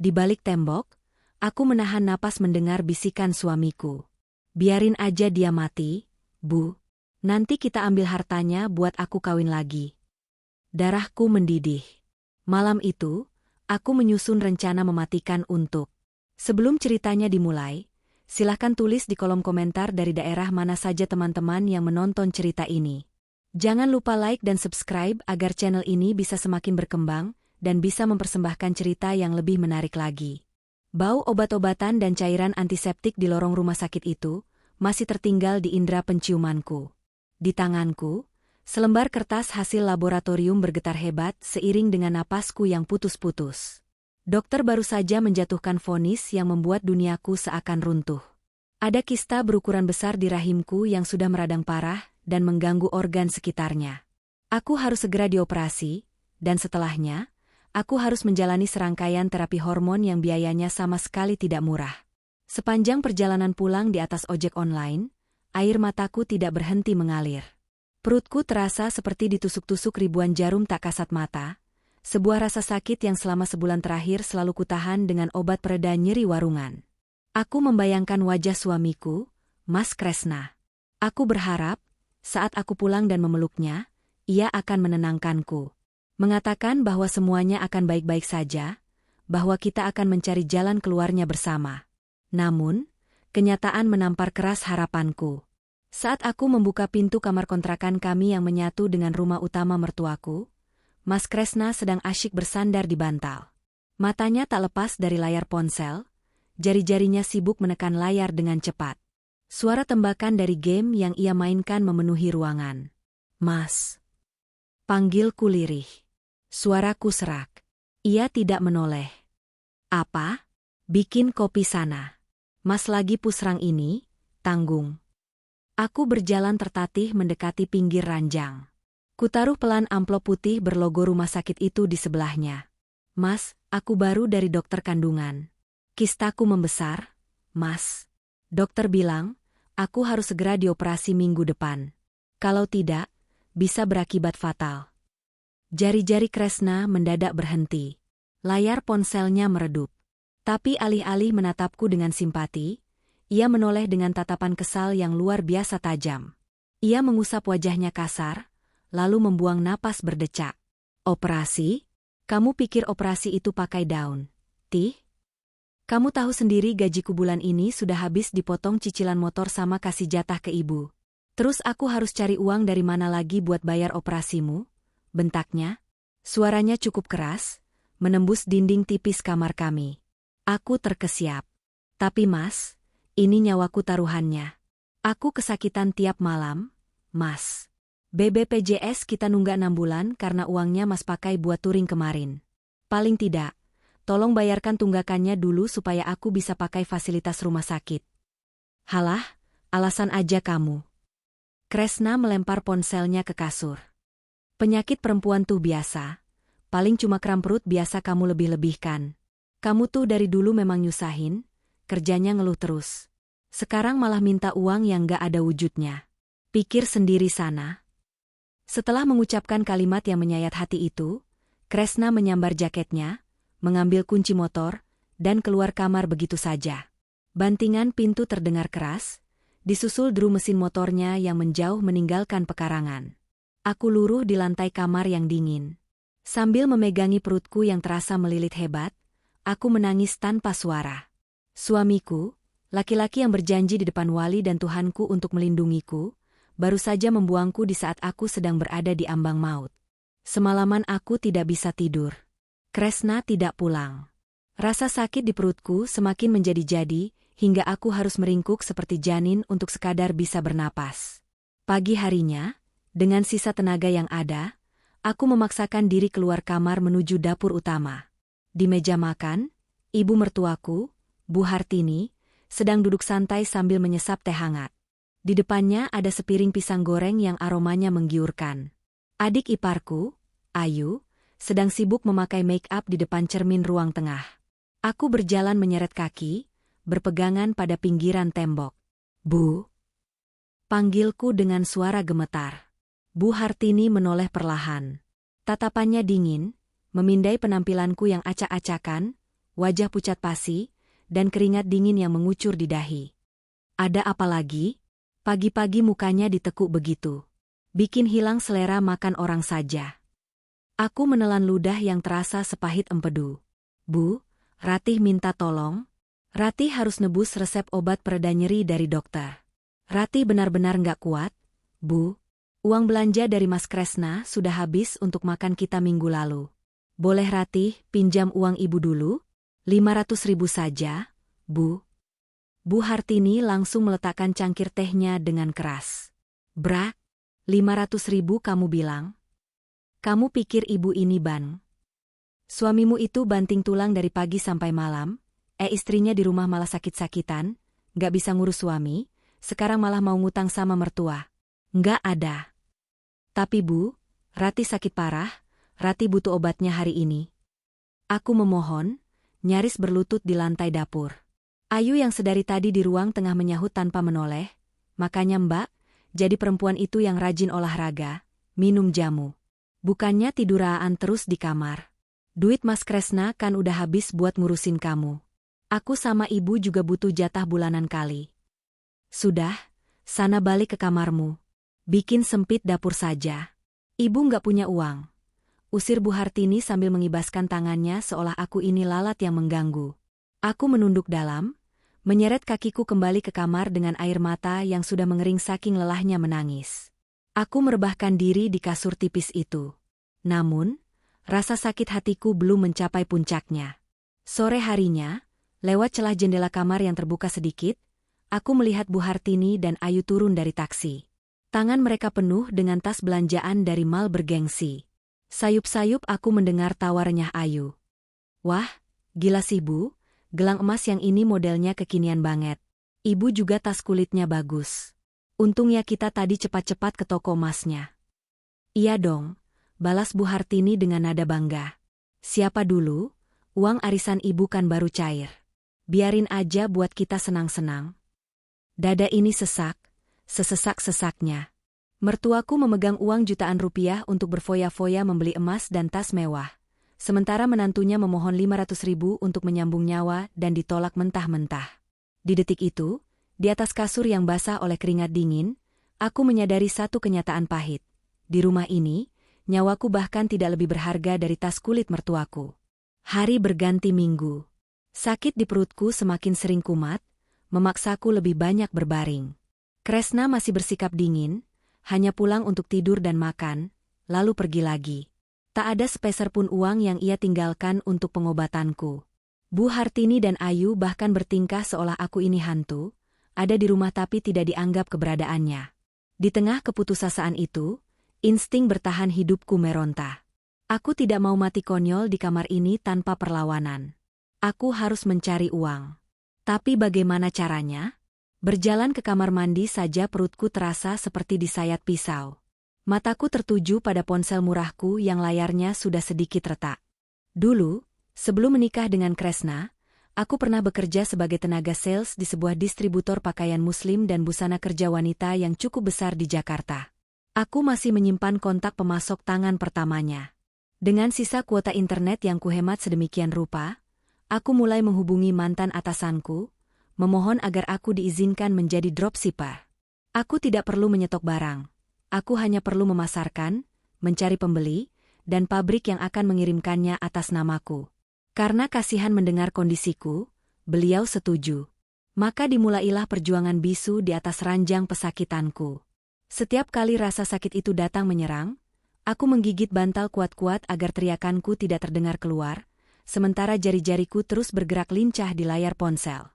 Di balik tembok, aku menahan napas mendengar bisikan suamiku. Biarin aja dia mati, Bu. Nanti kita ambil hartanya buat aku kawin lagi. Darahku mendidih. Malam itu, aku menyusun rencana mematikan untuk. Sebelum ceritanya dimulai, silahkan tulis di kolom komentar dari daerah mana saja teman-teman yang menonton cerita ini. Jangan lupa like dan subscribe agar channel ini bisa semakin berkembang dan bisa mempersembahkan cerita yang lebih menarik lagi. Bau obat-obatan dan cairan antiseptik di lorong rumah sakit itu masih tertinggal di indera penciumanku. Di tanganku, selembar kertas hasil laboratorium bergetar hebat seiring dengan napasku yang putus-putus. Dokter baru saja menjatuhkan vonis yang membuat duniaku seakan runtuh. Ada kista berukuran besar di rahimku yang sudah meradang parah dan mengganggu organ sekitarnya. Aku harus segera dioperasi, dan setelahnya, aku harus menjalani serangkaian terapi hormon yang biayanya sama sekali tidak murah. Sepanjang perjalanan pulang di atas ojek online, air mataku tidak berhenti mengalir. Perutku terasa seperti ditusuk-tusuk ribuan jarum tak kasat mata, sebuah rasa sakit yang selama sebulan terakhir selalu kutahan dengan obat pereda nyeri warungan. Aku membayangkan wajah suamiku, Mas Kresna. Aku berharap, saat aku pulang dan memeluknya, ia akan menenangkanku. Mengatakan bahwa semuanya akan baik-baik saja, bahwa kita akan mencari jalan keluarnya bersama. Namun, kenyataan menampar keras harapanku. Saat aku membuka pintu kamar kontrakan kami yang menyatu dengan rumah utama mertuaku, Mas Kresna sedang asyik bersandar di bantal. Matanya tak lepas dari layar ponsel, jari-jarinya sibuk menekan layar dengan cepat. Suara tembakan dari game yang ia mainkan memenuhi ruangan. Mas. Panggilku lirih. Suaraku serak. Ia tidak menoleh. Apa? Bikin kopi sana. Mas lagi pusrang ini, tanggung. Aku berjalan tertatih mendekati pinggir ranjang. Kutaruh pelan amplop putih berlogo rumah sakit itu di sebelahnya. Mas, aku baru dari dokter kandungan. Kistaku membesar, Mas. Dokter bilang, aku harus segera dioperasi minggu depan. Kalau tidak, bisa berakibat fatal. Jari-jari Kresna mendadak berhenti. Layar ponselnya meredup. Tapi alih-alih menatapku dengan simpati, ia menoleh dengan tatapan kesal yang luar biasa tajam. Ia mengusap wajahnya kasar, lalu membuang napas berdecak. Operasi? Kamu pikir operasi itu pakai daun? Tih? Kamu tahu sendiri gajiku bulan ini sudah habis dipotong cicilan motor sama kasih jatah ke ibu. Terus aku harus cari uang dari mana lagi buat bayar operasimu? Bentaknya. Suaranya cukup keras, menembus dinding tipis kamar kami. Aku terkesiap. Tapi Mas, ini nyawaku taruhannya. Aku kesakitan tiap malam, Mas. BPJS kita nunggak 6 bulan karena uangnya Mas pakai buat touring kemarin. Paling tidak, tolong bayarkan tunggakannya dulu supaya aku bisa pakai fasilitas rumah sakit. Halah, alasan aja kamu. Kresna melempar ponselnya ke kasur. Penyakit perempuan tuh biasa. Paling cuma kram perut biasa kamu lebih-lebihkan. Kamu tuh dari dulu memang nyusahin, kerjanya ngeluh terus. Sekarang malah minta uang yang gak ada wujudnya. Pikir sendiri sana. Setelah mengucapkan kalimat yang menyayat hati itu, Kresna menyambar jaketnya, mengambil kunci motor, dan keluar kamar begitu saja. Bantingan pintu terdengar keras, disusul deru mesin motornya yang menjauh meninggalkan pekarangan. Aku luruh di lantai kamar yang dingin. Sambil memegangi perutku yang terasa melilit hebat, aku menangis tanpa suara. Suamiku, laki-laki yang berjanji di depan wali dan Tuhanku untuk melindungiku, baru saja membuangku di saat aku sedang berada di ambang maut. Semalaman aku tidak bisa tidur. Kresna tidak pulang. Rasa sakit di perutku semakin menjadi-jadi, hingga aku harus meringkuk seperti janin untuk sekadar bisa bernapas. Pagi harinya, dengan sisa tenaga yang ada, aku memaksakan diri keluar kamar menuju dapur utama. Di meja makan, ibu mertuaku, Bu Hartini, sedang duduk santai sambil menyesap teh hangat. Di depannya ada sepiring pisang goreng yang aromanya menggiurkan. Adik iparku, Ayu, sedang sibuk memakai make-up di depan cermin ruang tengah. Aku berjalan menyeret kaki, berpegangan pada pinggiran tembok. Bu. Panggilku dengan suara gemetar. Bu Hartini menoleh perlahan. Tatapannya dingin, memindai penampilanku yang acak-acakan, wajah pucat pasi, dan keringat dingin yang mengucur di dahi. Ada apa lagi? Pagi-pagi mukanya ditekuk begitu. Bikin hilang selera makan orang saja. Aku menelan ludah yang terasa sepahit empedu. Bu, Ratih minta tolong. Ratih harus nebus resep obat pereda nyeri dari dokter. Ratih benar-benar nggak kuat. Bu, uang belanja dari Mas Kresna sudah habis untuk makan kita minggu lalu. Boleh Ratih pinjam uang ibu dulu? 500.000 saja, Bu. Bu Hartini langsung meletakkan cangkir tehnya dengan keras. Bra, 500.000 kamu bilang? Kamu pikir ibu ini ban? Suamimu itu banting tulang dari pagi sampai malam, istrinya di rumah malah sakit-sakitan, nggak bisa ngurus suami, sekarang malah mau ngutang sama mertua. Nggak ada. Tapi Bu, Ratih sakit parah, Ratih butuh obatnya hari ini. Aku memohon, nyaris berlutut di lantai dapur. Ayu yang sedari tadi di ruang tengah menyahut tanpa menoleh, makanya Mbak, jadi perempuan itu yang rajin olahraga, minum jamu. Bukannya tiduraan terus di kamar. Duit Mas Kresna kan udah habis buat ngurusin kamu. Aku sama ibu juga butuh jatah bulanan kali. Sudah, sana balik ke kamarmu. Bikin sempit dapur saja. Ibu nggak punya uang. Usir Bu Hartini sambil mengibaskan tangannya seolah aku ini lalat yang mengganggu. Aku menunduk dalam, menyeret kakiku kembali ke kamar dengan air mata yang sudah mengering saking lelahnya menangis. Aku merebahkan diri di kasur tipis itu. Namun, rasa sakit hatiku belum mencapai puncaknya. Sore harinya, lewat celah jendela kamar yang terbuka sedikit, aku melihat Bu Hartini dan Ayu turun dari taksi. Tangan mereka penuh dengan tas belanjaan dari mal bergengsi. Sayup-sayup aku mendengar tawa renyah Ayu. Wah, gila sih Bu, gelang emas yang ini modelnya kekinian banget. Ibu juga tas kulitnya bagus. Untungnya kita tadi cepat-cepat ke toko emasnya. Iya dong, balas Bu Hartini dengan nada bangga. Siapa dulu, uang arisan ibu kan baru cair. Biarin aja buat kita senang-senang. Dada ini sesak, sesesak-sesaknya. Mertuaku memegang uang jutaan rupiah untuk berfoya-foya membeli emas dan tas mewah. Sementara menantunya memohon 500.000 untuk menyambung nyawa dan ditolak mentah-mentah. Di detik itu, di atas kasur yang basah oleh keringat dingin, aku menyadari satu kenyataan pahit. Di rumah ini, nyawaku bahkan tidak lebih berharga dari tas kulit mertuaku. Hari berganti minggu. Sakit di perutku semakin sering kumat, memaksaku lebih banyak berbaring. Kresna masih bersikap dingin, hanya pulang untuk tidur dan makan, lalu pergi lagi. Tak ada sepeser pun uang yang ia tinggalkan untuk pengobatanku. Bu Hartini dan Ayu bahkan bertingkah seolah aku ini hantu, ada di rumah tapi tidak dianggap keberadaannya. Di tengah keputusasaan itu, insting bertahan hidupku meronta. Aku tidak mau mati konyol di kamar ini tanpa perlawanan. Aku harus mencari uang. Tapi bagaimana caranya? Berjalan ke kamar mandi saja perutku terasa seperti disayat pisau. Mataku tertuju pada ponsel murahku yang layarnya sudah sedikit retak. Dulu, sebelum menikah dengan Kresna, aku pernah bekerja sebagai tenaga sales di sebuah distributor pakaian muslim dan busana kerja wanita yang cukup besar di Jakarta. Aku masih menyimpan kontak pemasok tangan pertamanya. Dengan sisa kuota internet yang kuhemat sedemikian rupa, aku mulai menghubungi mantan atasanku, memohon agar aku diizinkan menjadi dropshipper. Aku tidak perlu menyetok barang. Aku hanya perlu memasarkan, mencari pembeli, dan pabrik yang akan mengirimkannya atas namaku. Karena kasihan mendengar kondisiku, beliau setuju. Maka dimulailah perjuangan bisu di atas ranjang pesakitanku. Setiap kali rasa sakit itu datang menyerang, aku menggigit bantal kuat-kuat agar teriakanku tidak terdengar keluar, sementara jari-jariku terus bergerak lincah di layar ponsel.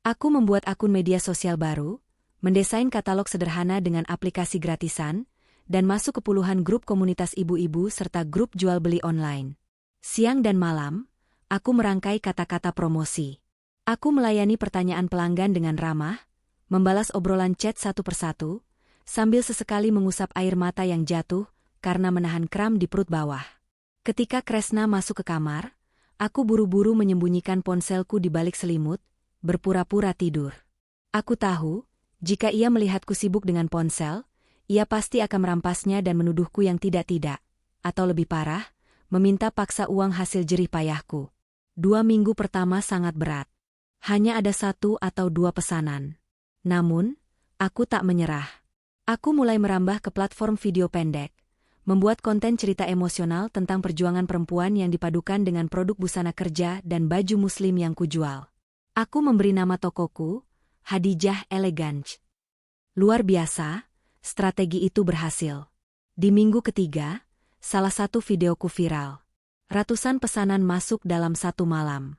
Aku membuat akun media sosial baru, mendesain katalog sederhana dengan aplikasi gratisan, dan masuk ke puluhan grup komunitas ibu-ibu serta grup jual-beli online. Siang dan malam, aku merangkai kata-kata promosi. Aku melayani pertanyaan pelanggan dengan ramah, membalas obrolan chat satu persatu, sambil sesekali mengusap air mata yang jatuh karena menahan kram di perut bawah. Ketika Kresna masuk ke kamar, aku buru-buru menyembunyikan ponselku di balik selimut, berpura-pura tidur. Aku tahu, jika ia melihatku sibuk dengan ponsel, ia pasti akan merampasnya dan menuduhku yang tidak-tidak, atau lebih parah, meminta paksa uang hasil jerih payahku. 2 minggu pertama sangat berat. Hanya ada 1 atau 2 pesanan. Namun, aku tak menyerah. Aku mulai merambah ke platform video pendek, membuat konten cerita emosional tentang perjuangan perempuan yang dipadukan dengan produk busana kerja dan baju muslim yang kujual. Aku memberi nama tokoku, Hadijah Elegance. Luar biasa, strategi itu berhasil. Di minggu ketiga, salah satu videoku viral. Ratusan pesanan masuk dalam 1 malam.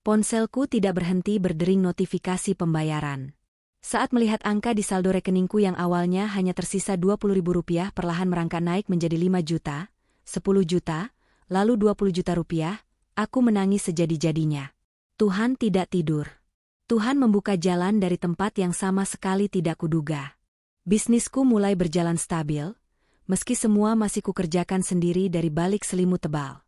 Ponselku tidak berhenti berdering notifikasi pembayaran. Saat melihat angka di saldo rekeningku yang awalnya hanya tersisa Rp20.000 perlahan merangkak naik menjadi 5 juta, 10 juta, lalu Rp20 juta, aku menangis sejadi-jadinya. Tuhan tidak tidur. Tuhan membuka jalan dari tempat yang sama sekali tidak kuduga. Bisnisku mulai berjalan stabil, meski semua masih kukerjakan sendiri dari balik selimut tebal.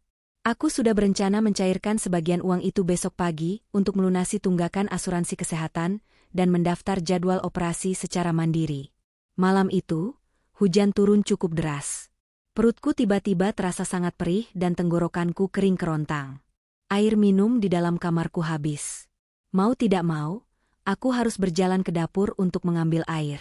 Aku sudah berencana mencairkan sebagian uang itu besok pagi untuk melunasi tunggakan asuransi kesehatan dan mendaftar jadwal operasi secara mandiri. Malam itu, hujan turun cukup deras. Perutku tiba-tiba terasa sangat perih dan tenggorokanku kering kerontang. Air minum di dalam kamarku habis. Mau tidak mau, aku harus berjalan ke dapur untuk mengambil air.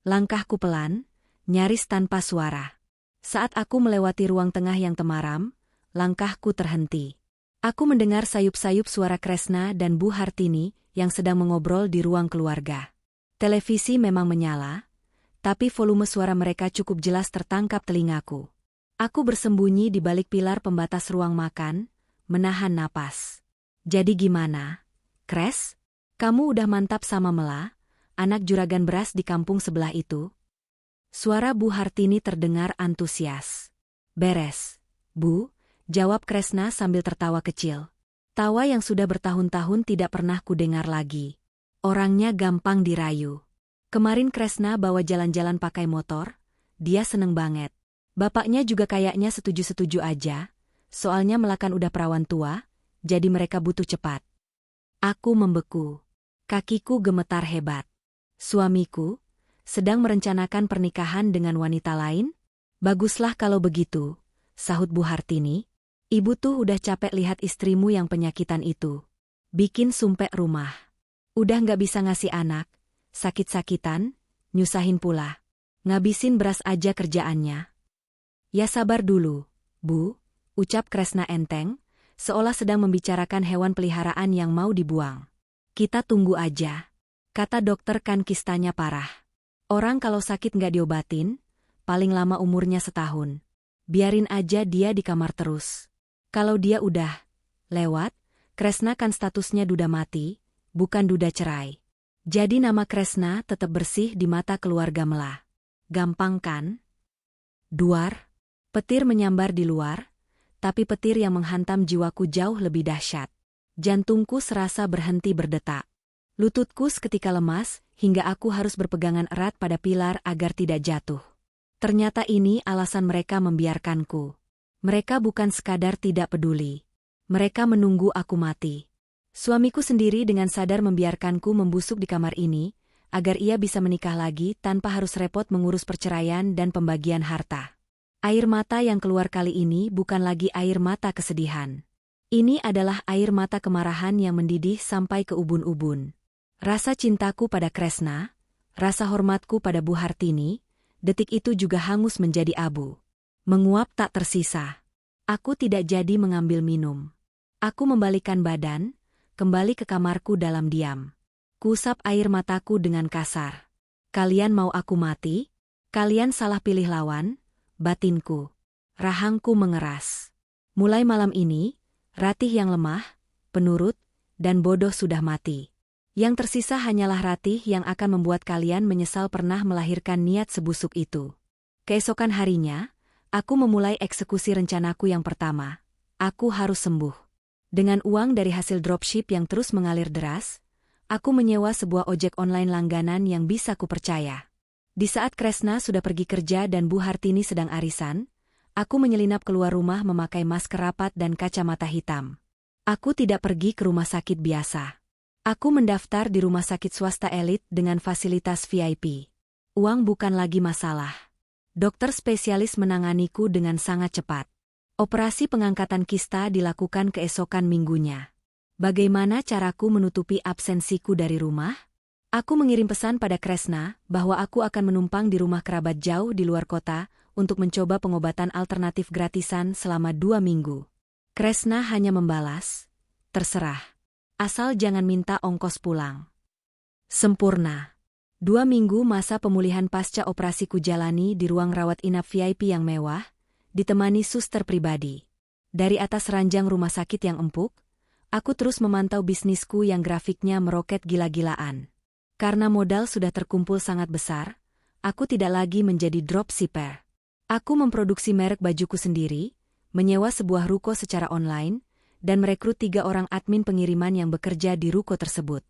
Langkahku pelan, nyaris tanpa suara. Saat aku melewati ruang tengah yang temaram, langkahku terhenti. Aku mendengar sayup-sayup suara Kresna dan Bu Hartini yang sedang mengobrol di ruang keluarga. Televisi memang menyala, tapi volume suara mereka cukup jelas tertangkap telingaku. Aku bersembunyi di balik pilar pembatas ruang makan, menahan napas. Jadi gimana, Kres? Kamu udah mantap sama Mela, anak juragan beras di kampung sebelah itu? Suara Bu Hartini terdengar antusias. Beres, Bu, jawab Kresna sambil tertawa kecil. Tawa yang sudah bertahun-tahun tidak pernah kudengar lagi. Orangnya gampang dirayu. Kemarin Kresna bawa jalan-jalan pakai motor, dia seneng banget. Bapaknya juga kayaknya setuju-setuju aja, soalnya Mela kan udah perawan tua, jadi mereka butuh cepat. Aku membeku. Kakiku gemetar hebat. Suamiku sedang merencanakan pernikahan dengan wanita lain? Baguslah kalau begitu, sahut Bu Hartini. Ibu tuh udah capek lihat istrimu yang penyakitan itu. Bikin sumpek rumah. Udah nggak bisa ngasih anak, sakit-sakitan, nyusahin pula. Ngabisin beras aja kerjaannya. Ya sabar dulu, Bu, ucap Kresna enteng, seolah sedang membicarakan hewan peliharaan yang mau dibuang. Kita tunggu aja. Kata dokter kan kistanya parah. Orang kalau sakit nggak diobatin, paling lama umurnya setahun. Biarin aja dia di kamar terus. Kalau dia udah lewat, Kresna kan statusnya duda mati, bukan duda cerai. Jadi nama Kresna tetap bersih di mata keluarga Mela. Gampang kan? Duar. Petir menyambar di luar, tapi petir yang menghantam jiwaku jauh lebih dahsyat. Jantungku serasa berhenti berdetak. Lututku seketika lemas, hingga aku harus berpegangan erat pada pilar agar tidak jatuh. Ternyata ini alasan mereka membiarkanku. Mereka bukan sekadar tidak peduli. Mereka menunggu aku mati. Suamiku sendiri dengan sadar membiarkanku membusuk di kamar ini, agar ia bisa menikah lagi tanpa harus repot mengurus perceraian dan pembagian harta. Air mata yang keluar kali ini bukan lagi air mata kesedihan. Ini adalah air mata kemarahan yang mendidih sampai ke ubun-ubun. Rasa cintaku pada Kresna, rasa hormatku pada Bu Hartini, detik itu juga hangus menjadi abu. Menguap tak tersisa. Aku tidak jadi mengambil minum. Aku membalikan badan, kembali ke kamarku dalam diam. Kusap air mataku dengan kasar. Kalian mau aku mati? Kalian salah pilih lawan? Batinku. Rahangku mengeras. Mulai malam ini, Ratih yang lemah, penurut, dan bodoh sudah mati. Yang tersisa hanyalah Ratih yang akan membuat kalian menyesal pernah melahirkan niat sebusuk itu. Keesokan harinya, aku memulai eksekusi rencanaku yang pertama. Aku harus sembuh. Dengan uang dari hasil dropship yang terus mengalir deras, aku menyewa sebuah ojek online langganan yang bisa kupercaya. Di saat Kresna sudah pergi kerja dan Bu Hartini sedang arisan, aku menyelinap keluar rumah memakai masker rapat dan kacamata hitam. Aku tidak pergi ke rumah sakit biasa. Aku mendaftar di rumah sakit swasta elit dengan fasilitas VIP. Uang bukan lagi masalah. Dokter spesialis menanganiku dengan sangat cepat. Operasi pengangkatan kista dilakukan keesokan minggunya. Bagaimana caraku menutupi absensiku dari rumah? Aku mengirim pesan pada Kresna bahwa aku akan menumpang di rumah kerabat jauh di luar kota untuk mencoba pengobatan alternatif gratisan selama 2 minggu. Kresna hanya membalas, "Terserah. Asal jangan minta ongkos pulang." Sempurna. 2 minggu masa pemulihan pasca operasi kujalani di ruang rawat inap VIP yang mewah, ditemani suster pribadi. Dari atas ranjang rumah sakit yang empuk, aku terus memantau bisnisku yang grafiknya meroket gila-gilaan. Karena modal sudah terkumpul sangat besar, aku tidak lagi menjadi dropshipper. Aku memproduksi merek bajuku sendiri, menyewa sebuah ruko secara online, dan merekrut 3 orang admin pengiriman yang bekerja di ruko tersebut.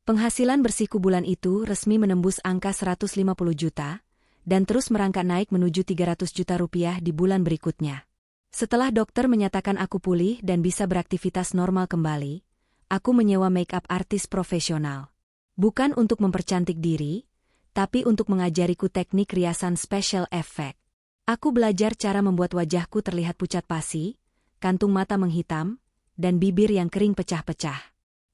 Penghasilan bersihku bulan itu resmi menembus angka 150 juta, dan terus merangkak naik menuju 300 juta rupiah di bulan berikutnya. Setelah dokter menyatakan aku pulih dan bisa beraktivitas normal kembali, aku menyewa make-up artis profesional. Bukan untuk mempercantik diri, tapi untuk mengajariku teknik riasan special effect. Aku belajar cara membuat wajahku terlihat pucat pasi, kantung mata menghitam, dan bibir yang kering pecah-pecah.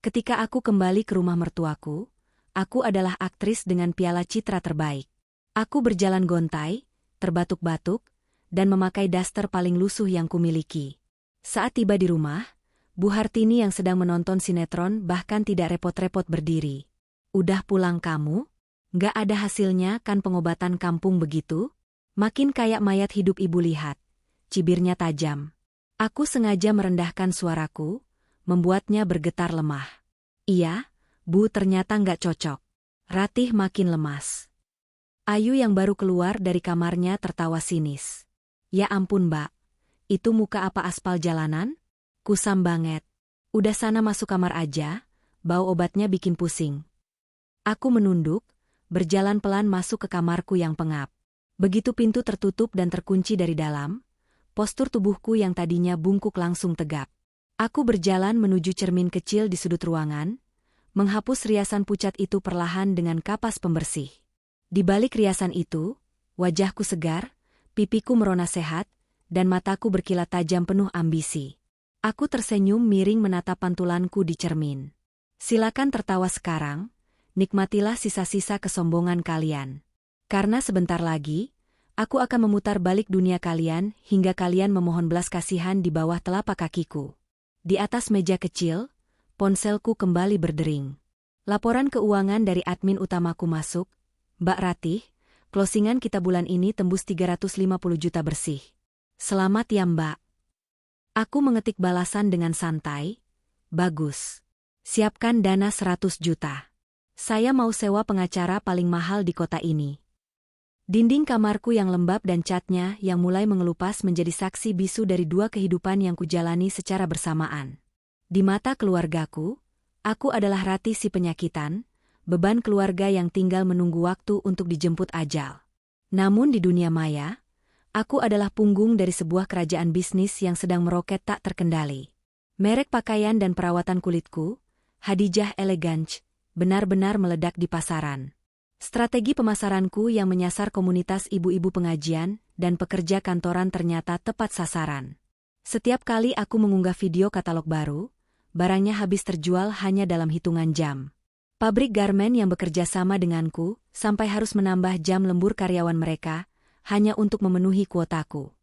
Ketika aku kembali ke rumah mertuaku, aku adalah aktris dengan piala citra terbaik. Aku berjalan gontai, terbatuk-batuk, dan memakai daster paling lusuh yang kumiliki. Saat tiba di rumah, Bu Hartini yang sedang menonton sinetron bahkan tidak repot-repot berdiri. "Udah pulang kamu? Nggak ada hasilnya kan pengobatan kampung begitu? Makin kayak mayat hidup ibu lihat." Cibirnya tajam. Aku sengaja merendahkan suaraku, membuatnya bergetar lemah. "Iya, Bu, ternyata nggak cocok." Ratih makin lemas. Ayu yang baru keluar dari kamarnya tertawa sinis. "Ya ampun Mbak, itu muka apa aspal jalanan? Kusam banget. Udah sana masuk kamar aja, bau obatnya bikin pusing." Aku menunduk, berjalan pelan masuk ke kamarku yang pengap. Begitu pintu tertutup dan terkunci dari dalam, postur tubuhku yang tadinya bungkuk langsung tegap. Aku berjalan menuju cermin kecil di sudut ruangan, menghapus riasan pucat itu perlahan dengan kapas pembersih. Di balik riasan itu, wajahku segar, pipiku merona sehat, dan mataku berkilat tajam penuh ambisi. Aku tersenyum miring menatap pantulanku di cermin. "Silakan tertawa sekarang, nikmatilah sisa-sisa kesombongan kalian. Karena sebentar lagi, aku akan memutar balik dunia kalian hingga kalian memohon belas kasihan di bawah telapak kakiku." Di atas meja kecil, ponselku kembali berdering. Laporan keuangan dari admin utamaku masuk. "Mbak Ratih, closingan kita bulan ini tembus 350 juta bersih." "Selamat ya Mbak." Aku mengetik balasan dengan santai. "Bagus. Siapkan dana 100 juta. Saya mau sewa pengacara paling mahal di kota ini." Dinding kamarku yang lembab dan catnya yang mulai mengelupas menjadi saksi bisu dari 2 kehidupan yang kujalani secara bersamaan. Di mata keluargaku, aku adalah Ratih si penyakitan, beban keluarga yang tinggal menunggu waktu untuk dijemput ajal. Namun di dunia maya, aku adalah punggung dari sebuah kerajaan bisnis yang sedang meroket tak terkendali. Merek pakaian dan perawatan kulitku, Hadijah Elegance, benar-benar meledak di pasaran. Strategi pemasaranku yang menyasar komunitas ibu-ibu pengajian dan pekerja kantoran ternyata tepat sasaran. Setiap kali aku mengunggah video katalog baru, barangnya habis terjual hanya dalam hitungan jam. Pabrik garmen yang bekerja sama denganku sampai harus menambah jam lembur karyawan mereka hanya untuk memenuhi kuotaku.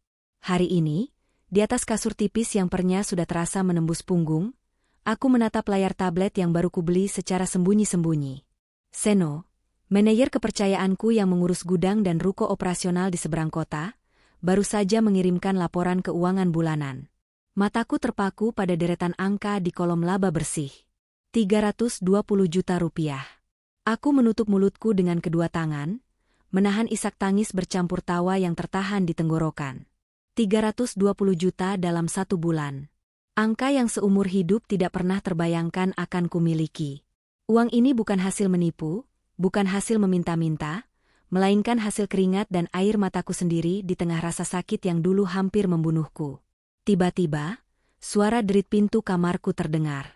Hari ini, di atas kasur tipis yang pernya sudah terasa menembus punggung, aku menatap layar tablet yang baru kubeli secara sembunyi-sembunyi. Seno, manajer kepercayaanku yang mengurus gudang dan ruko operasional di seberang kota, baru saja mengirimkan laporan keuangan bulanan. Mataku terpaku pada deretan angka di kolom laba bersih. 320 juta rupiah. Aku menutup mulutku dengan kedua tangan, menahan isak tangis bercampur tawa yang tertahan di tenggorokan. 320 juta dalam 1 bulan. Angka yang seumur hidup tidak pernah terbayangkan akan kumiliki. Uang ini bukan hasil menipu, bukan hasil meminta-minta, melainkan hasil keringat dan air mataku sendiri di tengah rasa sakit yang dulu hampir membunuhku. Tiba-tiba, suara derit pintu kamarku terdengar.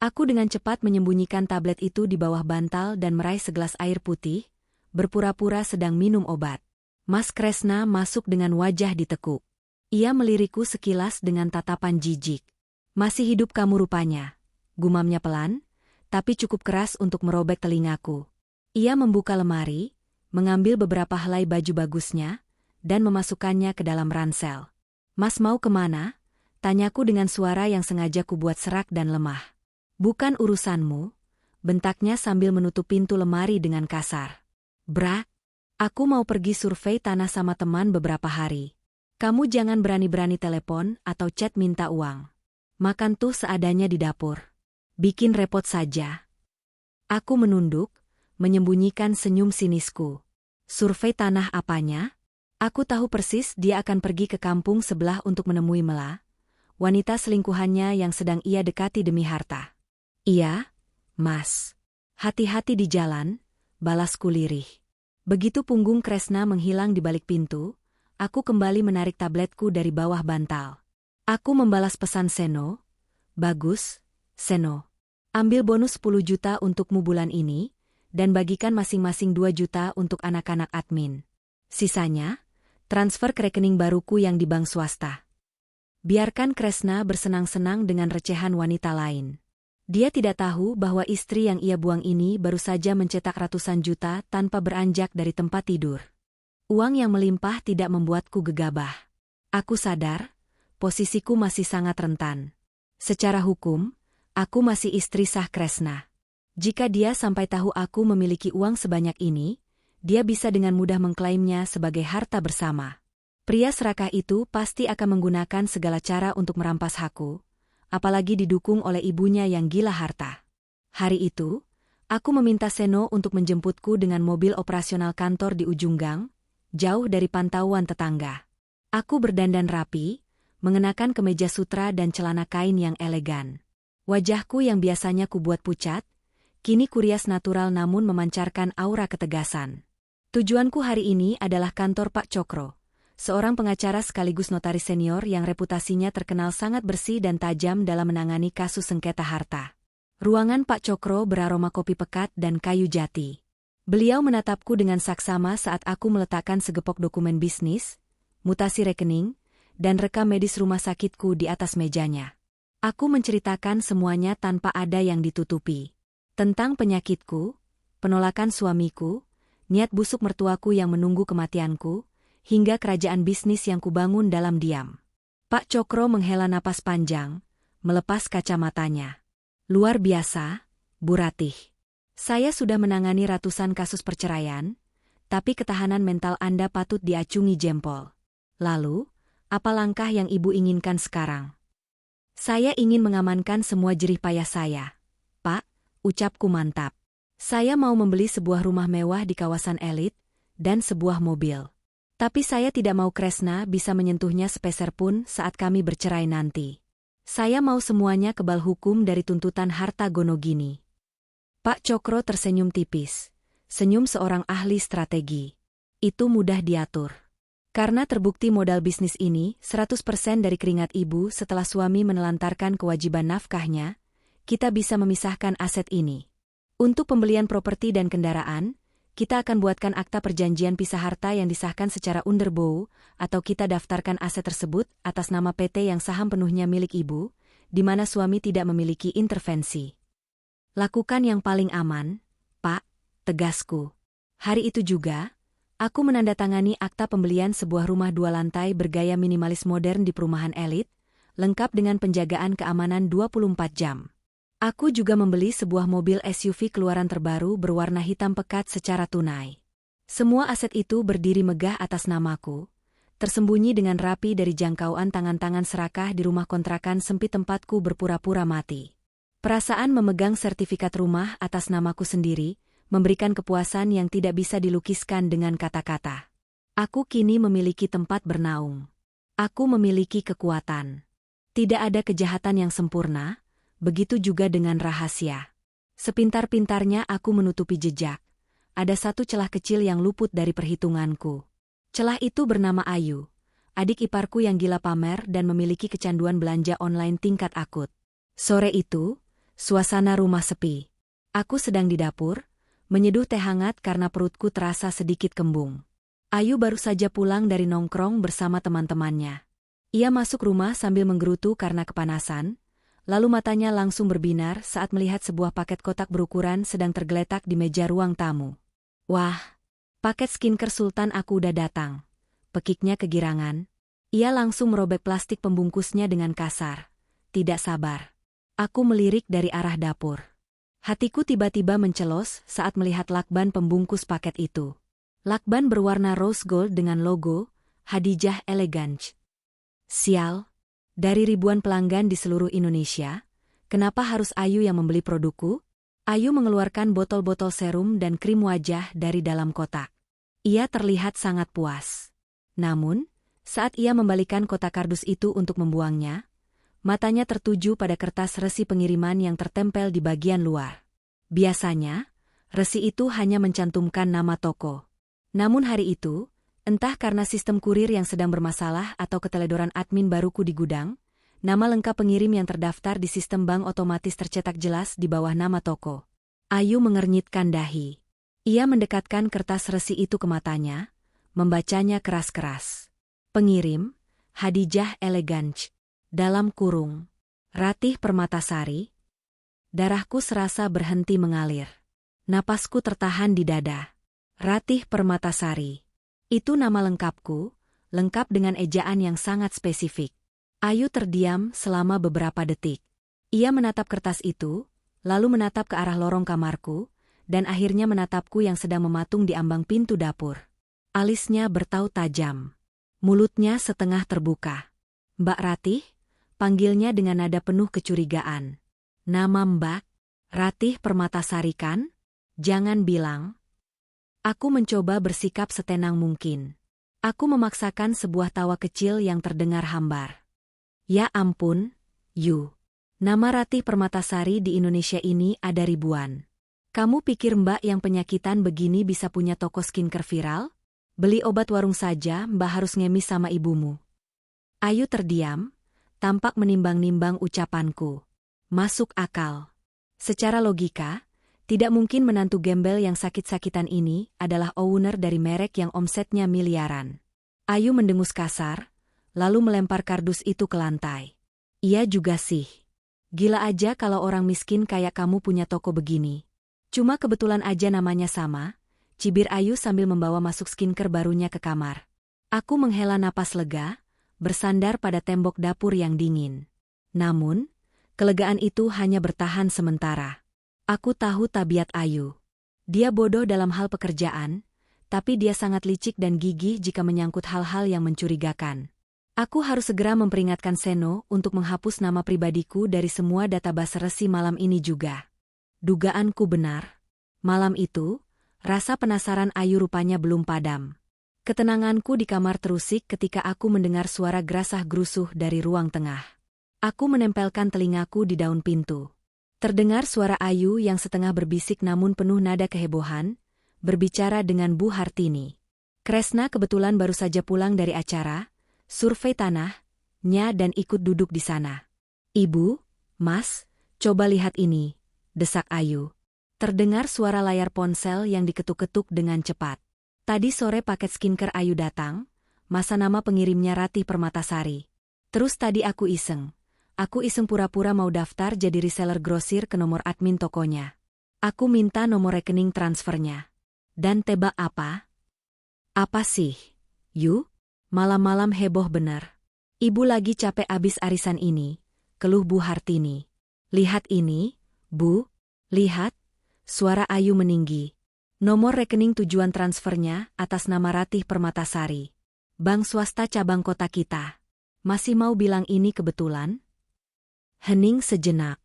Aku dengan cepat menyembunyikan tablet itu di bawah bantal dan meraih segelas air putih, berpura-pura sedang minum obat. Mas Kresna masuk dengan wajah ditekuk. Ia melirikku sekilas dengan tatapan jijik. "Masih hidup kamu rupanya. gumamnya pelan, tapi cukup keras untuk merobek telingaku. Ia membuka lemari, mengambil beberapa helai baju bagusnya, dan memasukkannya ke dalam ransel. Mas mau kemana? Tanyaku dengan suara yang sengaja kubuat serak dan lemah. Bukan urusanmu, bentaknya sambil menutup pintu lemari dengan kasar. Bra, aku mau pergi survei tanah sama teman beberapa hari. Kamu jangan berani-berani telepon atau chat minta uang. Makan tuh seadanya di dapur. Bikin repot saja. Aku menunduk, menyembunyikan senyum sinisku. Survei tanah apanya? Aku tahu persis dia akan pergi ke kampung sebelah untuk menemui Mela, wanita selingkuhannya yang sedang ia dekati demi harta. Iya, Mas. Hati-hati di jalan, balasku lirih. Begitu punggung Kresna menghilang di balik pintu, aku kembali menarik tabletku dari bawah bantal. Aku membalas pesan Seno. Bagus, Seno. Ambil bonus 10 juta untukmu bulan ini, dan bagikan masing-masing 2 juta untuk anak-anak admin. Sisanya, transfer ke rekening baruku yang di bank swasta. Biarkan Kresna bersenang-senang dengan recehan wanita lain. Dia tidak tahu bahwa istri yang ia buang ini baru saja mencetak ratusan juta tanpa beranjak dari tempat tidur. Uang yang melimpah tidak membuatku gegabah. Aku sadar, posisiku masih sangat rentan. Secara hukum, aku masih istri sah Kresna. Jika dia sampai tahu aku memiliki uang sebanyak ini, dia bisa dengan mudah mengklaimnya sebagai harta bersama. Pria serakah itu pasti akan menggunakan segala cara untuk merampas hakku, apalagi didukung oleh ibunya yang gila harta. Hari itu, aku meminta Seno untuk menjemputku dengan mobil operasional kantor di ujung gang, jauh dari pantauan tetangga. Aku berdandan rapi, mengenakan kemeja sutra dan celana kain yang elegan. Wajahku yang biasanya kubuat pucat, kini kurias natural namun memancarkan aura ketegasan. Tujuanku hari ini adalah kantor Pak Cokro, seorang pengacara sekaligus notaris senior yang reputasinya terkenal sangat bersih dan tajam dalam menangani kasus sengketa harta. Ruangan Pak Cokro beraroma kopi pekat dan kayu jati. Beliau menatapku dengan saksama saat aku meletakkan segepok dokumen bisnis, mutasi rekening, dan rekam medis rumah sakitku di atas mejanya. Aku menceritakan semuanya tanpa ada yang ditutupi. Tentang penyakitku, penolakan suamiku, niat busuk mertuaku yang menunggu kematianku, hingga kerajaan bisnis yang kubangun dalam diam. Pak Cokro menghela napas panjang, melepas kacamatanya. Luar biasa, Bu Ratih. Saya sudah menangani ratusan kasus perceraian, tapi ketahanan mental Anda patut diacungi jempol. Lalu, apa langkah yang Ibu inginkan sekarang? Saya ingin mengamankan semua jerih payah saya. Pak, ucapku mantap. Saya mau membeli sebuah rumah mewah di kawasan elit, dan sebuah mobil. Tapi saya tidak mau Kresna bisa menyentuhnya sepeser pun saat kami bercerai nanti. Saya mau semuanya kebal hukum dari tuntutan harta gono gini. Pak Cokro tersenyum tipis. Senyum seorang ahli strategi. Itu mudah diatur. Karena terbukti modal bisnis ini 100% dari keringat ibu setelah suami menelantarkan kewajiban nafkahnya, kita bisa memisahkan aset ini. Untuk pembelian properti dan kendaraan, kita akan buatkan akta perjanjian pisah harta yang disahkan secara underbow, atau kita daftarkan aset tersebut atas nama PT yang saham penuhnya milik ibu, di mana suami tidak memiliki intervensi. Lakukan yang paling aman, Pak, tegasku. Hari itu juga, aku menandatangani akta pembelian sebuah rumah 2 lantai bergaya minimalis modern di perumahan elit, lengkap dengan penjagaan keamanan 24 jam. Aku juga membeli sebuah mobil SUV keluaran terbaru berwarna hitam pekat secara tunai. Semua aset itu berdiri megah atas namaku, tersembunyi dengan rapi dari jangkauan tangan-tangan serakah di rumah kontrakan sempit tempatku berpura-pura mati. Perasaan memegang sertifikat rumah atas namaku sendiri, memberikan kepuasan yang tidak bisa dilukiskan dengan kata-kata. Aku kini memiliki tempat bernaung. Aku memiliki kekuatan. Tidak ada kejahatan yang sempurna, begitu juga dengan rahasia. Sepintar-pintarnya aku menutupi jejak. Ada satu celah kecil yang luput dari perhitunganku. Celah itu bernama Ayu, adik iparku yang gila pamer dan memiliki kecanduan belanja online tingkat akut. Sore itu, suasana rumah sepi. Aku sedang di dapur, menyeduh teh hangat karena perutku terasa sedikit kembung. Ayu baru saja pulang dari nongkrong bersama teman-temannya. Ia masuk rumah sambil menggerutu karena kepanasan, lalu matanya langsung berbinar saat melihat sebuah paket kotak berukuran sedang tergeletak di meja ruang tamu. Wah, paket skincare Sultan aku udah datang. Pekiknya kegirangan. Ia langsung merobek plastik pembungkusnya dengan kasar. Tidak sabar. Aku melirik dari arah dapur. Hatiku tiba-tiba mencelos saat melihat lakban pembungkus paket itu. Lakban berwarna rose gold dengan logo Hadijah Elegance. Sial, dari ribuan pelanggan di seluruh Indonesia, kenapa harus Ayu yang membeli produkku? Ayu mengeluarkan botol-botol serum dan krim wajah dari dalam kotak. Ia terlihat sangat puas. Namun, saat ia membalikan kotak kardus itu untuk membuangnya, matanya tertuju pada kertas resi pengiriman yang tertempel di bagian luar. Biasanya, resi itu hanya mencantumkan nama toko. Namun hari itu, entah karena sistem kurir yang sedang bermasalah atau keteledoran admin baruku di gudang, nama lengkap pengirim yang terdaftar di sistem bank otomatis tercetak jelas di bawah nama toko. Ayu mengernyitkan dahi. Ia mendekatkan kertas resi itu ke matanya, membacanya keras-keras. Pengirim, Hadijah Elegance. Dalam kurung, Ratih Permatasari. Darahku serasa berhenti mengalir. Napasku tertahan di dada. Ratih Permatasari. Itu nama lengkapku, lengkap dengan ejaan yang sangat spesifik. Ayu terdiam selama beberapa detik. Ia menatap kertas itu, lalu menatap ke arah lorong kamarku, dan akhirnya menatapku yang sedang mematung di ambang pintu dapur. Alisnya bertaut tajam. Mulutnya setengah terbuka. Mbak Ratih? Panggilnya dengan nada penuh kecurigaan. Nama Mbak? Ratih Permatasari kan? Jangan bilang. Aku mencoba bersikap setenang mungkin. Aku memaksakan sebuah tawa kecil yang terdengar hambar. Ya ampun, Yu. Nama Ratih Permatasari di Indonesia ini ada ribuan. Kamu pikir Mbak yang penyakitan begini bisa punya toko skincare viral? Beli obat warung saja Mbak harus ngemis sama ibumu. Ayu terdiam, tampak menimbang-nimbang ucapanku. Masuk akal. Secara logika, tidak mungkin menantu gembel yang sakit-sakitan ini adalah owner dari merek yang omsetnya miliaran. Ayu mendengus kasar, lalu melempar kardus itu ke lantai. Iya juga sih. Gila aja kalau orang miskin kayak kamu punya toko begini. Cuma kebetulan aja namanya sama, cibir Ayu sambil membawa masuk skincare barunya ke kamar. Aku menghela napas lega, bersandar pada tembok dapur yang dingin. Namun, kelegaan itu hanya bertahan sementara. Aku tahu tabiat Ayu. Dia bodoh dalam hal pekerjaan, tapi dia sangat licik dan gigih jika menyangkut hal-hal yang mencurigakan. Aku harus segera memperingatkan Seno untuk menghapus nama pribadiku dari semua database resi malam ini juga. Dugaanku benar. Malam itu, rasa penasaran Ayu rupanya belum padam. Ketenanganku di kamar terusik ketika aku mendengar suara gerasah-gerusuh dari ruang tengah. Aku menempelkan telingaku di daun pintu. Terdengar suara Ayu yang setengah berbisik namun penuh nada kehebohan, berbicara dengan Bu Hartini. Kresna kebetulan baru saja pulang dari acara, survei tanahnya dan ikut duduk di sana. Ibu, Mas, coba lihat ini, desak Ayu. Terdengar suara layar ponsel yang diketuk-ketuk dengan cepat. Tadi sore paket skincare Ayu datang, masa nama pengirimnya Ratih Permatasari. Terus tadi aku iseng pura-pura mau daftar jadi reseller grosir ke nomor admin tokonya. Aku minta nomor rekening transfernya. Dan tebak apa? Apa sih? Yu? Malam-malam heboh bener. Ibu lagi capek abis arisan ini, keluh Bu Hartini. Lihat ini, Bu, lihat. Suara Ayu meninggi. Nomor rekening tujuan transfernya atas nama Ratih Permatasari. Bank swasta cabang kota kita. Masih mau bilang ini kebetulan? Hening sejenak.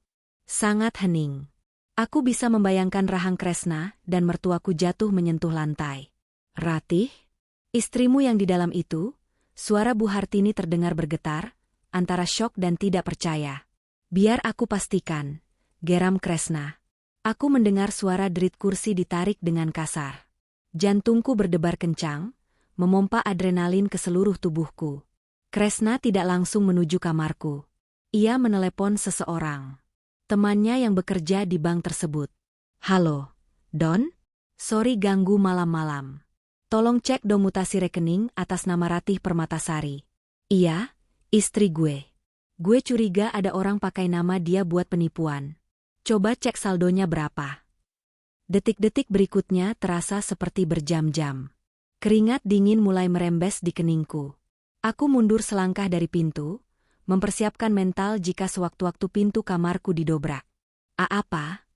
Sangat hening. Aku bisa membayangkan rahang Kresna dan mertuaku jatuh menyentuh lantai. Ratih? Istrimu yang di dalam itu? Suara Bu Hartini terdengar bergetar, antara syok dan tidak percaya. Biar aku pastikan, geram Kresna. Aku mendengar suara derit kursi ditarik dengan kasar. Jantungku berdebar kencang, memompa adrenalin ke seluruh tubuhku. Kresna tidak langsung menuju kamarku. Ia menelepon seseorang. Temannya yang bekerja di bank tersebut. Halo, Don? Sorry ganggu malam-malam. Tolong cek dong mutasi rekening atas nama Ratih Permatasari. Iya, istri gue. Gue curiga ada orang pakai nama dia buat penipuan. Coba cek saldonya berapa. Detik-detik berikutnya terasa seperti berjam-jam. Keringat dingin mulai merembes di keningku. Aku mundur selangkah dari pintu, mempersiapkan mental jika sewaktu-waktu pintu kamarku didobrak. Apa?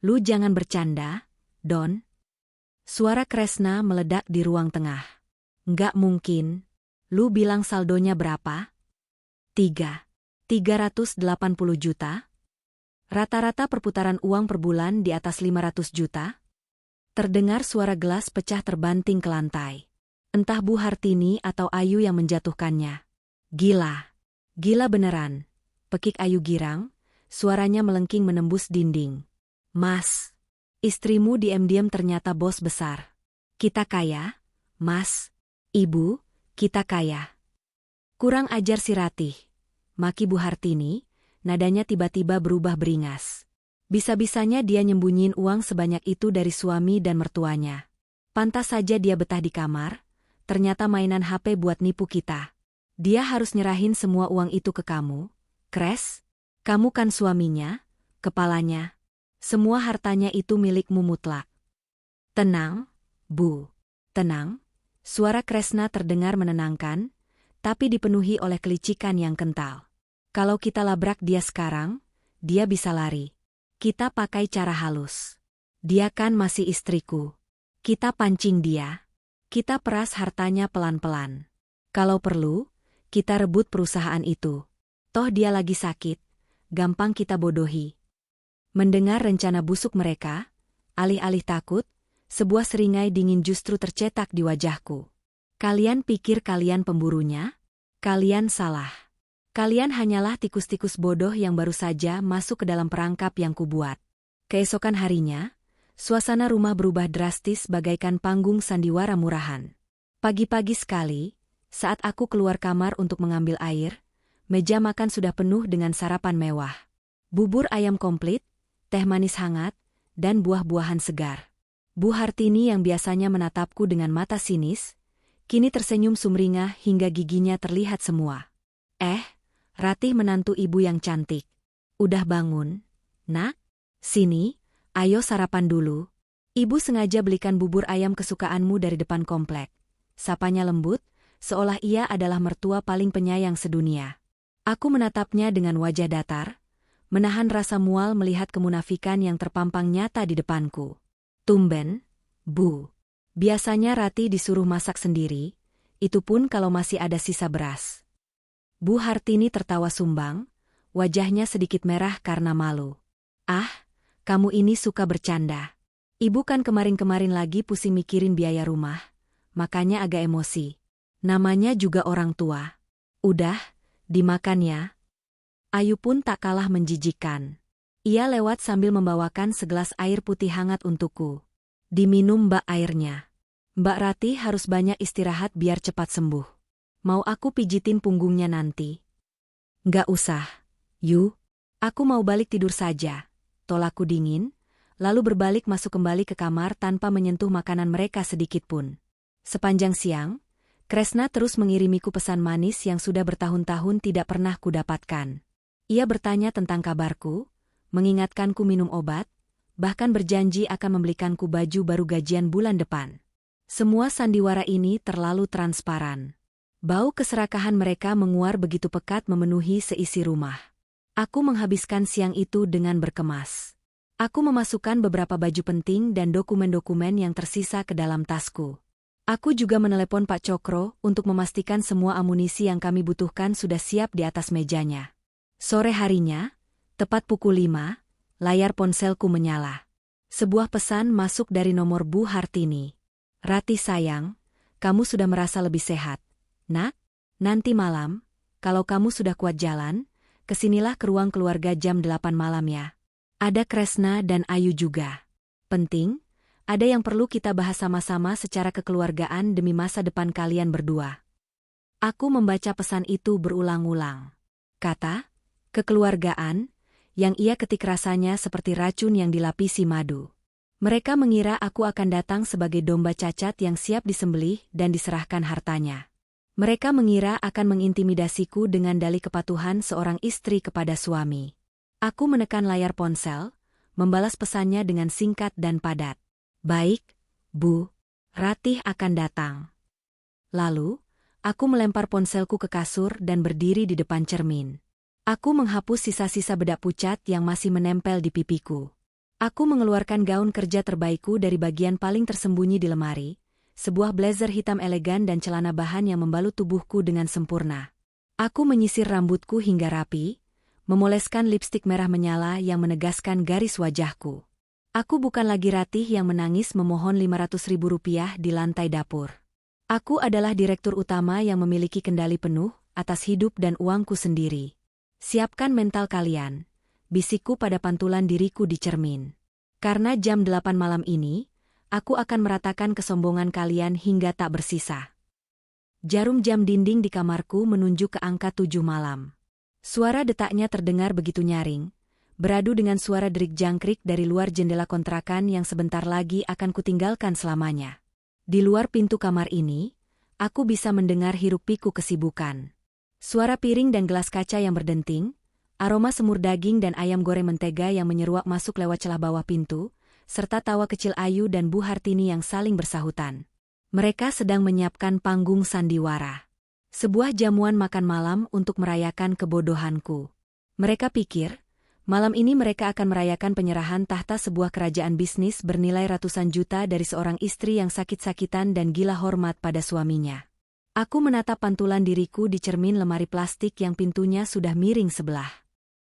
Lu jangan bercanda, Don. Suara Kresna meledak di ruang tengah. Nggak mungkin. Lu bilang saldonya berapa? 380 juta? Rata-rata perputaran uang per bulan di atas 500 juta? Terdengar suara gelas pecah terbanting ke lantai. Entah Bu Hartini atau Ayu yang menjatuhkannya. Gila. Gila beneran. Pekik Ayu girang, suaranya melengking menembus dinding. Mas, istrimu diam-diam ternyata bos besar. Kita kaya, Mas. Ibu, kita kaya. Kurang ajar si Ratih. Maki Bu Hartini, nadanya tiba-tiba berubah beringas. Bisa-bisanya dia nyembunyiin uang sebanyak itu dari suami dan mertuanya. Pantas saja dia betah di kamar, ternyata mainan HP buat nipu kita. Dia harus nyerahin semua uang itu ke kamu, Kres. Kamu kan suaminya, kepalanya. Semua hartanya itu milikmu mutlak. Tenang, Bu. Tenang. Suara Kresna terdengar menenangkan, tapi dipenuhi oleh kelicikan yang kental. Kalau kita labrak dia sekarang, dia bisa lari. Kita pakai cara halus. Dia kan masih istriku. Kita pancing dia. Kita peras hartanya pelan-pelan. Kalau perlu, kita rebut perusahaan itu. Toh dia lagi sakit, gampang kita bodohi. Mendengar rencana busuk mereka, alih-alih takut, sebuah seringai dingin justru tercetak di wajahku. Kalian pikir kalian pemburunya? Kalian salah. Kalian hanyalah tikus-tikus bodoh yang baru saja masuk ke dalam perangkap yang kubuat. Keesokan harinya, suasana rumah berubah drastis bagaikan panggung sandiwara murahan. Pagi-pagi sekali, saat aku keluar kamar untuk mengambil air, meja makan sudah penuh dengan sarapan mewah. Bubur ayam komplit, teh manis hangat, dan buah-buahan segar. Bu Hartini yang biasanya menatapku dengan mata sinis, kini tersenyum sumringah hingga giginya terlihat semua. Ratih menantu ibu yang cantik. Udah bangun? Nak? Sini, ayo sarapan dulu. Ibu sengaja belikan bubur ayam kesukaanmu dari depan komplek. Sapanya lembut, seolah ia adalah mertua paling penyayang sedunia. Aku menatapnya dengan wajah datar, menahan rasa mual melihat kemunafikan yang terpampang nyata di depanku. Tumben, Bu. Biasanya Ratih disuruh masak sendiri, itu pun kalau masih ada sisa beras. Bu Hartini tertawa sumbang, wajahnya sedikit merah karena malu. Kamu ini suka bercanda. Ibu kan kemarin-kemarin lagi pusing mikirin biaya rumah, makanya agak emosi. Namanya juga orang tua. Udah, dimakan ya. Ayu pun tak kalah menjijikkan. Ia lewat sambil membawakan segelas air putih hangat untukku. Diminum Mbak airnya. Mbak Ratih harus banyak istirahat biar cepat sembuh. Mau aku pijitin punggungnya nanti? Nggak usah. Yu, aku mau balik tidur saja. Tolakku dingin, lalu berbalik masuk kembali ke kamar tanpa menyentuh makanan mereka sedikit pun. Sepanjang siang, Kresna terus mengirimiku pesan manis yang sudah bertahun-tahun tidak pernah kudapatkan. Ia bertanya tentang kabarku, mengingatkanku minum obat, bahkan berjanji akan membelikanku baju baru gajian bulan depan. Semua sandiwara ini terlalu transparan. Bau keserakahan mereka menguar begitu pekat memenuhi seisi rumah. Aku menghabiskan siang itu dengan berkemas. Aku memasukkan beberapa baju penting dan dokumen-dokumen yang tersisa ke dalam tasku. Aku juga menelepon Pak Cokro untuk memastikan semua amunisi yang kami butuhkan sudah siap di atas mejanya. Sore harinya, tepat pukul 5, layar ponselku menyala. Sebuah pesan masuk dari nomor Bu Hartini. Ratih sayang, kamu sudah merasa lebih sehat. Nak, nanti malam, kalau kamu sudah kuat jalan, kesinilah ke ruang keluarga jam 8 malam ya. Ada Kresna dan Ayu juga. Penting, ada yang perlu kita bahas sama-sama secara kekeluargaan demi masa depan kalian berdua. Aku membaca pesan itu berulang-ulang. Kata, kekeluargaan, yang ia ketik rasanya seperti racun yang dilapisi madu. Mereka mengira aku akan datang sebagai domba cacat yang siap disembelih dan diserahkan hartanya. Mereka mengira akan mengintimidasiku dengan dalih kepatuhan seorang istri kepada suami. Aku menekan layar ponsel, membalas pesannya dengan singkat dan padat. Baik, Bu. Ratih akan datang. Lalu, aku melempar ponselku ke kasur dan berdiri di depan cermin. Aku menghapus sisa-sisa bedak pucat yang masih menempel di pipiku. Aku mengeluarkan gaun kerja terbaikku dari bagian paling tersembunyi di lemari, sebuah blazer hitam elegan dan celana bahan yang membalut tubuhku dengan sempurna. Aku menyisir rambutku hingga rapi, memoleskan lipstik merah menyala yang menegaskan garis wajahku. Aku bukan lagi Ratih yang menangis memohon Rp500.000 di lantai dapur. Aku adalah direktur utama yang memiliki kendali penuh atas hidup dan uangku sendiri. Siapkan mental kalian, bisikku pada pantulan diriku di cermin. Karena jam 8 malam ini, aku akan meratakan kesombongan kalian hingga tak bersisa. Jarum jam dinding di kamarku menunjuk ke angka 7 malam. Suara detaknya terdengar begitu nyaring, beradu dengan suara derik jangkrik dari luar jendela kontrakan yang sebentar lagi akan kutinggalkan selamanya. Di luar pintu kamar ini, aku bisa mendengar hiruk-pikuk kesibukan. Suara piring dan gelas kaca yang berdenting, aroma semur daging dan ayam goreng mentega yang menyeruak masuk lewat celah bawah pintu, serta tawa kecil Ayu dan Bu Hartini yang saling bersahutan. Mereka sedang menyiapkan panggung sandiwara. Sebuah jamuan makan malam untuk merayakan kebodohanku. Mereka pikir, malam ini mereka akan merayakan penyerahan tahta sebuah kerajaan bisnis bernilai ratusan juta dari seorang istri yang sakit-sakitan dan gila hormat pada suaminya. Aku menatap pantulan diriku di cermin lemari plastik yang pintunya sudah miring sebelah.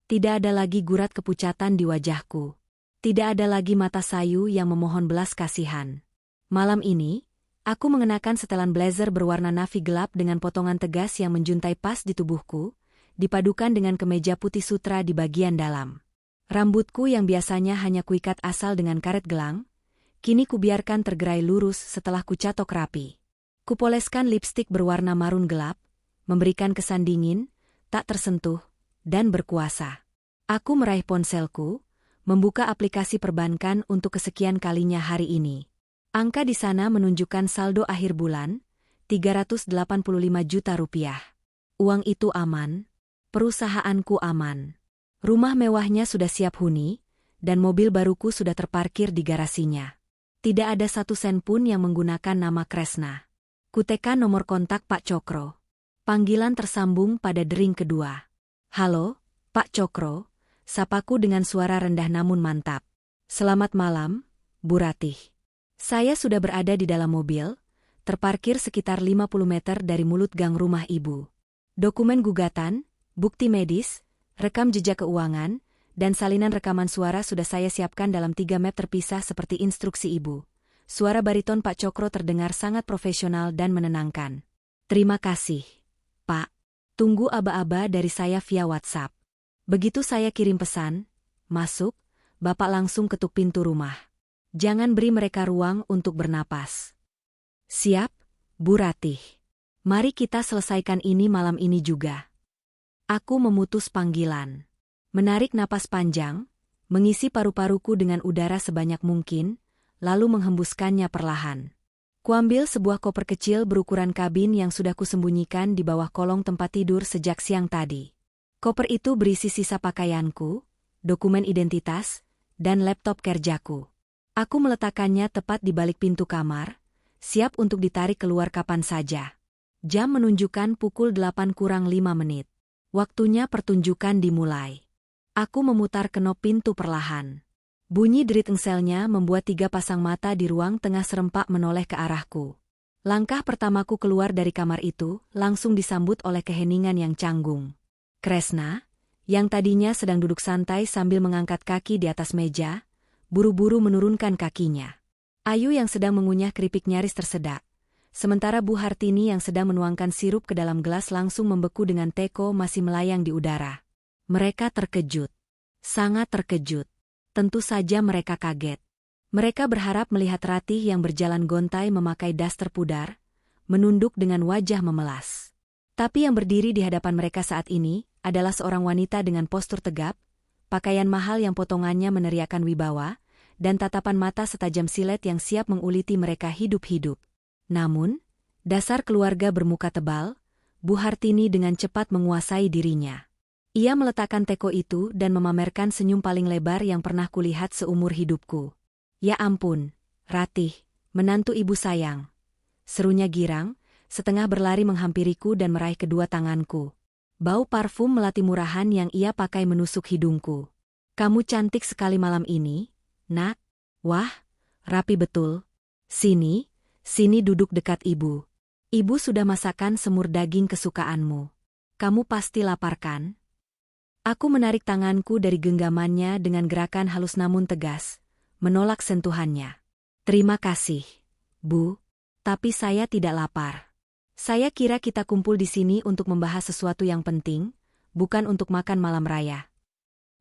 Tidak ada lagi gurat kepucatan di wajahku. Tidak ada lagi mata sayu yang memohon belas kasihan. Malam ini, aku mengenakan setelan blazer berwarna navy gelap dengan potongan tegas yang menjuntai pas di tubuhku, dipadukan dengan kemeja putih sutra di bagian dalam. Rambutku yang biasanya hanya kuikat asal dengan karet gelang, kini kubiarkan tergerai lurus setelah kucatok rapi. Kupoleskan lipstik berwarna marun gelap, memberikan kesan dingin, tak tersentuh, dan berkuasa. Aku meraih ponselku, membuka aplikasi perbankan untuk kesekian kalinya hari ini. Angka di sana menunjukkan saldo akhir bulan, Rp385 juta. Uang itu aman, perusahaanku aman. Rumah mewahnya sudah siap huni, dan mobil baruku sudah terparkir di garasinya. Tidak ada satu sen pun yang menggunakan nama Kresna. Kutekan nomor kontak Pak Cokro. Panggilan tersambung pada dering kedua. Halo, Pak Cokro. Sapaku dengan suara rendah namun mantap. Selamat malam, Bu Ratih. Saya sudah berada di dalam mobil, terparkir sekitar 50 meter dari mulut gang rumah Ibu. Dokumen gugatan, bukti medis, rekam jejak keuangan, dan salinan rekaman suara sudah saya siapkan dalam 3 map terpisah seperti instruksi Ibu. Suara bariton Pak Cokro terdengar sangat profesional dan menenangkan. Terima kasih, Pak. Tunggu aba-aba dari saya via WhatsApp. Begitu saya kirim pesan, masuk, Bapak langsung ketuk pintu rumah. Jangan beri mereka ruang untuk bernapas. Siap, Bu Ratih. Mari kita selesaikan ini malam ini juga. Aku memutus panggilan. Menarik napas panjang, mengisi paru-paruku dengan udara sebanyak mungkin, lalu menghembuskannya perlahan. Kuambil sebuah koper kecil berukuran kabin yang sudah kusembunyikan di bawah kolong tempat tidur sejak siang tadi. Koper itu berisi sisa pakaianku, dokumen identitas, dan laptop kerjaku. Aku meletakkannya tepat di balik pintu kamar, siap untuk ditarik keluar kapan saja. Jam menunjukkan pukul 8:05. Waktunya pertunjukan dimulai. Aku memutar kenop pintu perlahan. Bunyi derit engselnya membuat 3 pasang mata di ruang tengah serempak menoleh ke arahku. Langkah pertamaku keluar dari kamar itu langsung disambut oleh keheningan yang canggung. Kresna, yang tadinya sedang duduk santai sambil mengangkat kaki di atas meja, buru-buru menurunkan kakinya. Ayu yang sedang mengunyah keripik nyaris tersedak, sementara Bu Hartini yang sedang menuangkan sirup ke dalam gelas langsung membeku dengan teko masih melayang di udara. Mereka terkejut. Sangat terkejut. Tentu saja mereka kaget. Mereka berharap melihat Ratih yang berjalan gontai memakai daster pudar, menunduk dengan wajah memelas. Tapi yang berdiri di hadapan mereka saat ini adalah seorang wanita dengan postur tegap, pakaian mahal yang potongannya meneriakan wibawa, dan tatapan mata setajam silet yang siap menguliti mereka hidup-hidup. Namun, dasar keluarga bermuka tebal, Bu Hartini dengan cepat menguasai dirinya. Ia meletakkan teko itu dan memamerkan senyum paling lebar yang pernah kulihat seumur hidupku. Ya ampun, Ratih, menantu ibu sayang. Serunya girang, setengah berlari menghampiriku dan meraih kedua tanganku. Bau parfum melati murahan yang ia pakai menusuk hidungku. Kamu cantik sekali malam ini, nak. Wah, rapi betul. Sini duduk dekat ibu. Ibu sudah masakkan semur daging kesukaanmu. Kamu pasti lapar kan? Aku menarik tanganku dari genggamannya dengan gerakan halus namun tegas, menolak sentuhannya. Terima kasih, Bu. Tapi saya tidak lapar. Saya kira kita kumpul di sini untuk membahas sesuatu yang penting, bukan untuk makan malam raya.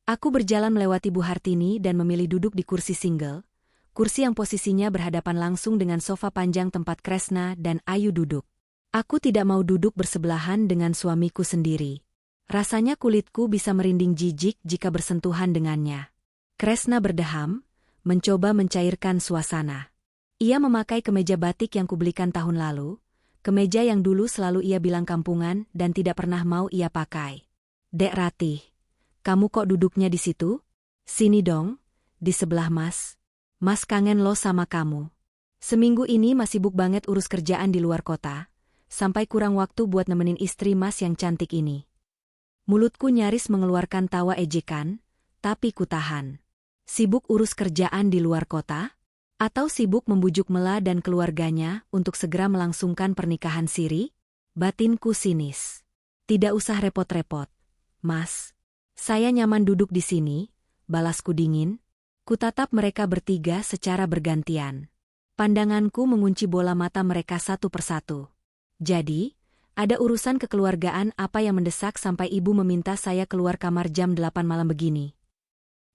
Aku berjalan melewati Bu Hartini dan memilih duduk di kursi single, kursi yang posisinya berhadapan langsung dengan sofa panjang tempat Kresna dan Ayu duduk. Aku tidak mau duduk bersebelahan dengan suamiku sendiri. Rasanya kulitku bisa merinding jijik jika bersentuhan dengannya. Kresna berdeham, mencoba mencairkan suasana. Ia memakai kemeja batik yang kubelikan tahun lalu, kemeja yang dulu selalu ia bilang kampungan dan tidak pernah mau ia pakai. Dek Ratih, kamu kok duduknya di situ? Sini dong, di sebelah Mas. Mas kangen lo sama kamu. Seminggu ini Mas sibuk banget urus kerjaan di luar kota, sampai kurang waktu buat nemenin istri Mas yang cantik ini. Mulutku nyaris mengeluarkan tawa ejekan, tapi kutahan. Sibuk urus kerjaan di luar kota? Atau sibuk membujuk Mela dan keluarganya untuk segera melangsungkan pernikahan siri? Batinku sinis. Tidak usah repot-repot, Mas. Saya nyaman duduk di sini, balasku dingin. Kutatap mereka bertiga secara bergantian. Pandanganku mengunci bola mata mereka satu persatu. Jadi, ada urusan kekeluargaan apa yang mendesak sampai ibu meminta saya keluar kamar jam 8 malam begini?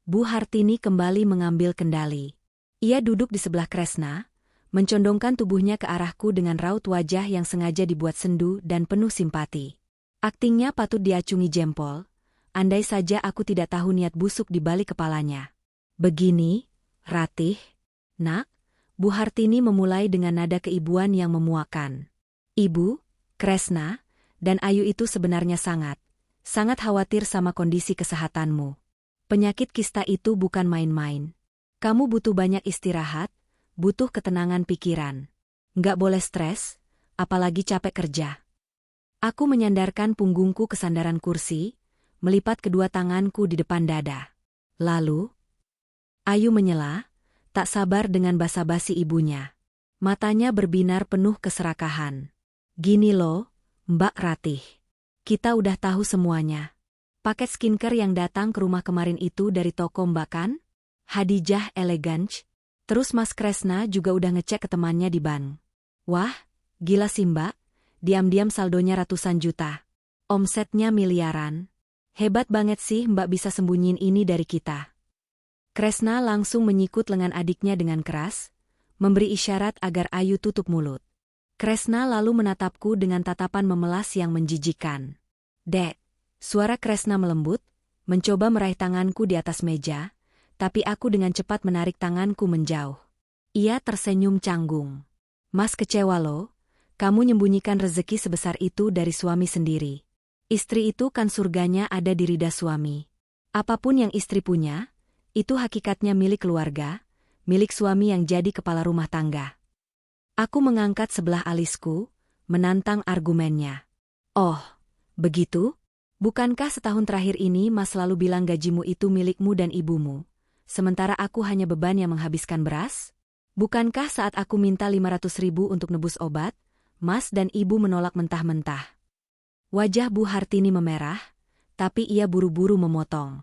Bu Hartini kembali mengambil kendali. Ia duduk di sebelah Kresna, mencondongkan tubuhnya ke arahku dengan raut wajah yang sengaja dibuat sendu dan penuh simpati. Aktingnya patut diacungi jempol, andai saja aku tidak tahu niat busuk di balik kepalanya. Begini, Ratih, nak, Bu Hartini memulai dengan nada keibuan yang memuakan. Ibu, Kresna, dan Ayu itu sebenarnya sangat khawatir sama kondisi kesehatanmu. Penyakit kista itu bukan main-main. Kamu butuh banyak istirahat, butuh ketenangan pikiran. Nggak boleh stres, apalagi capek kerja. Aku menyandarkan punggungku ke sandaran kursi, melipat kedua tanganku di depan dada. Lalu, Ayu menyela, tak sabar dengan basa-basi ibunya. Matanya berbinar penuh keserakahan. Gini loh, Mbak Ratih. Kita udah tahu semuanya. Paket skincare yang datang ke rumah kemarin itu dari toko Mbak kan? Hadijah Elegance. Terus Mas Kresna juga udah ngecek ke temannya di bank. Wah, gila sih Mbak. Diam-diam saldonya ratusan juta. Omsetnya miliaran. Hebat banget sih Mbak bisa sembunyiin ini dari kita. Kresna langsung menyikut lengan adiknya dengan keras, memberi isyarat agar Ayu tutup mulut. Kresna lalu menatapku dengan tatapan memelas yang menjijikan. Dek, suara Kresna melembut, mencoba meraih tanganku di atas meja, tapi aku dengan cepat menarik tanganku menjauh. Ia tersenyum canggung. Mas kecewa lo, kamu nyembunyikan rezeki sebesar itu dari suami sendiri. Istri itu kan surganya ada di rida suami. Apapun yang istri punya, itu hakikatnya milik keluarga, milik suami yang jadi kepala rumah tangga. Aku mengangkat sebelah alisku, menantang argumennya. Oh, begitu? Bukankah setahun terakhir ini Mas selalu bilang gajimu itu milikmu dan ibumu, sementara aku hanya beban yang menghabiskan beras? Bukankah saat aku minta 500.000 untuk nebus obat, Mas dan ibu menolak mentah-mentah? Wajah Bu Hartini memerah, tapi ia buru-buru memotong.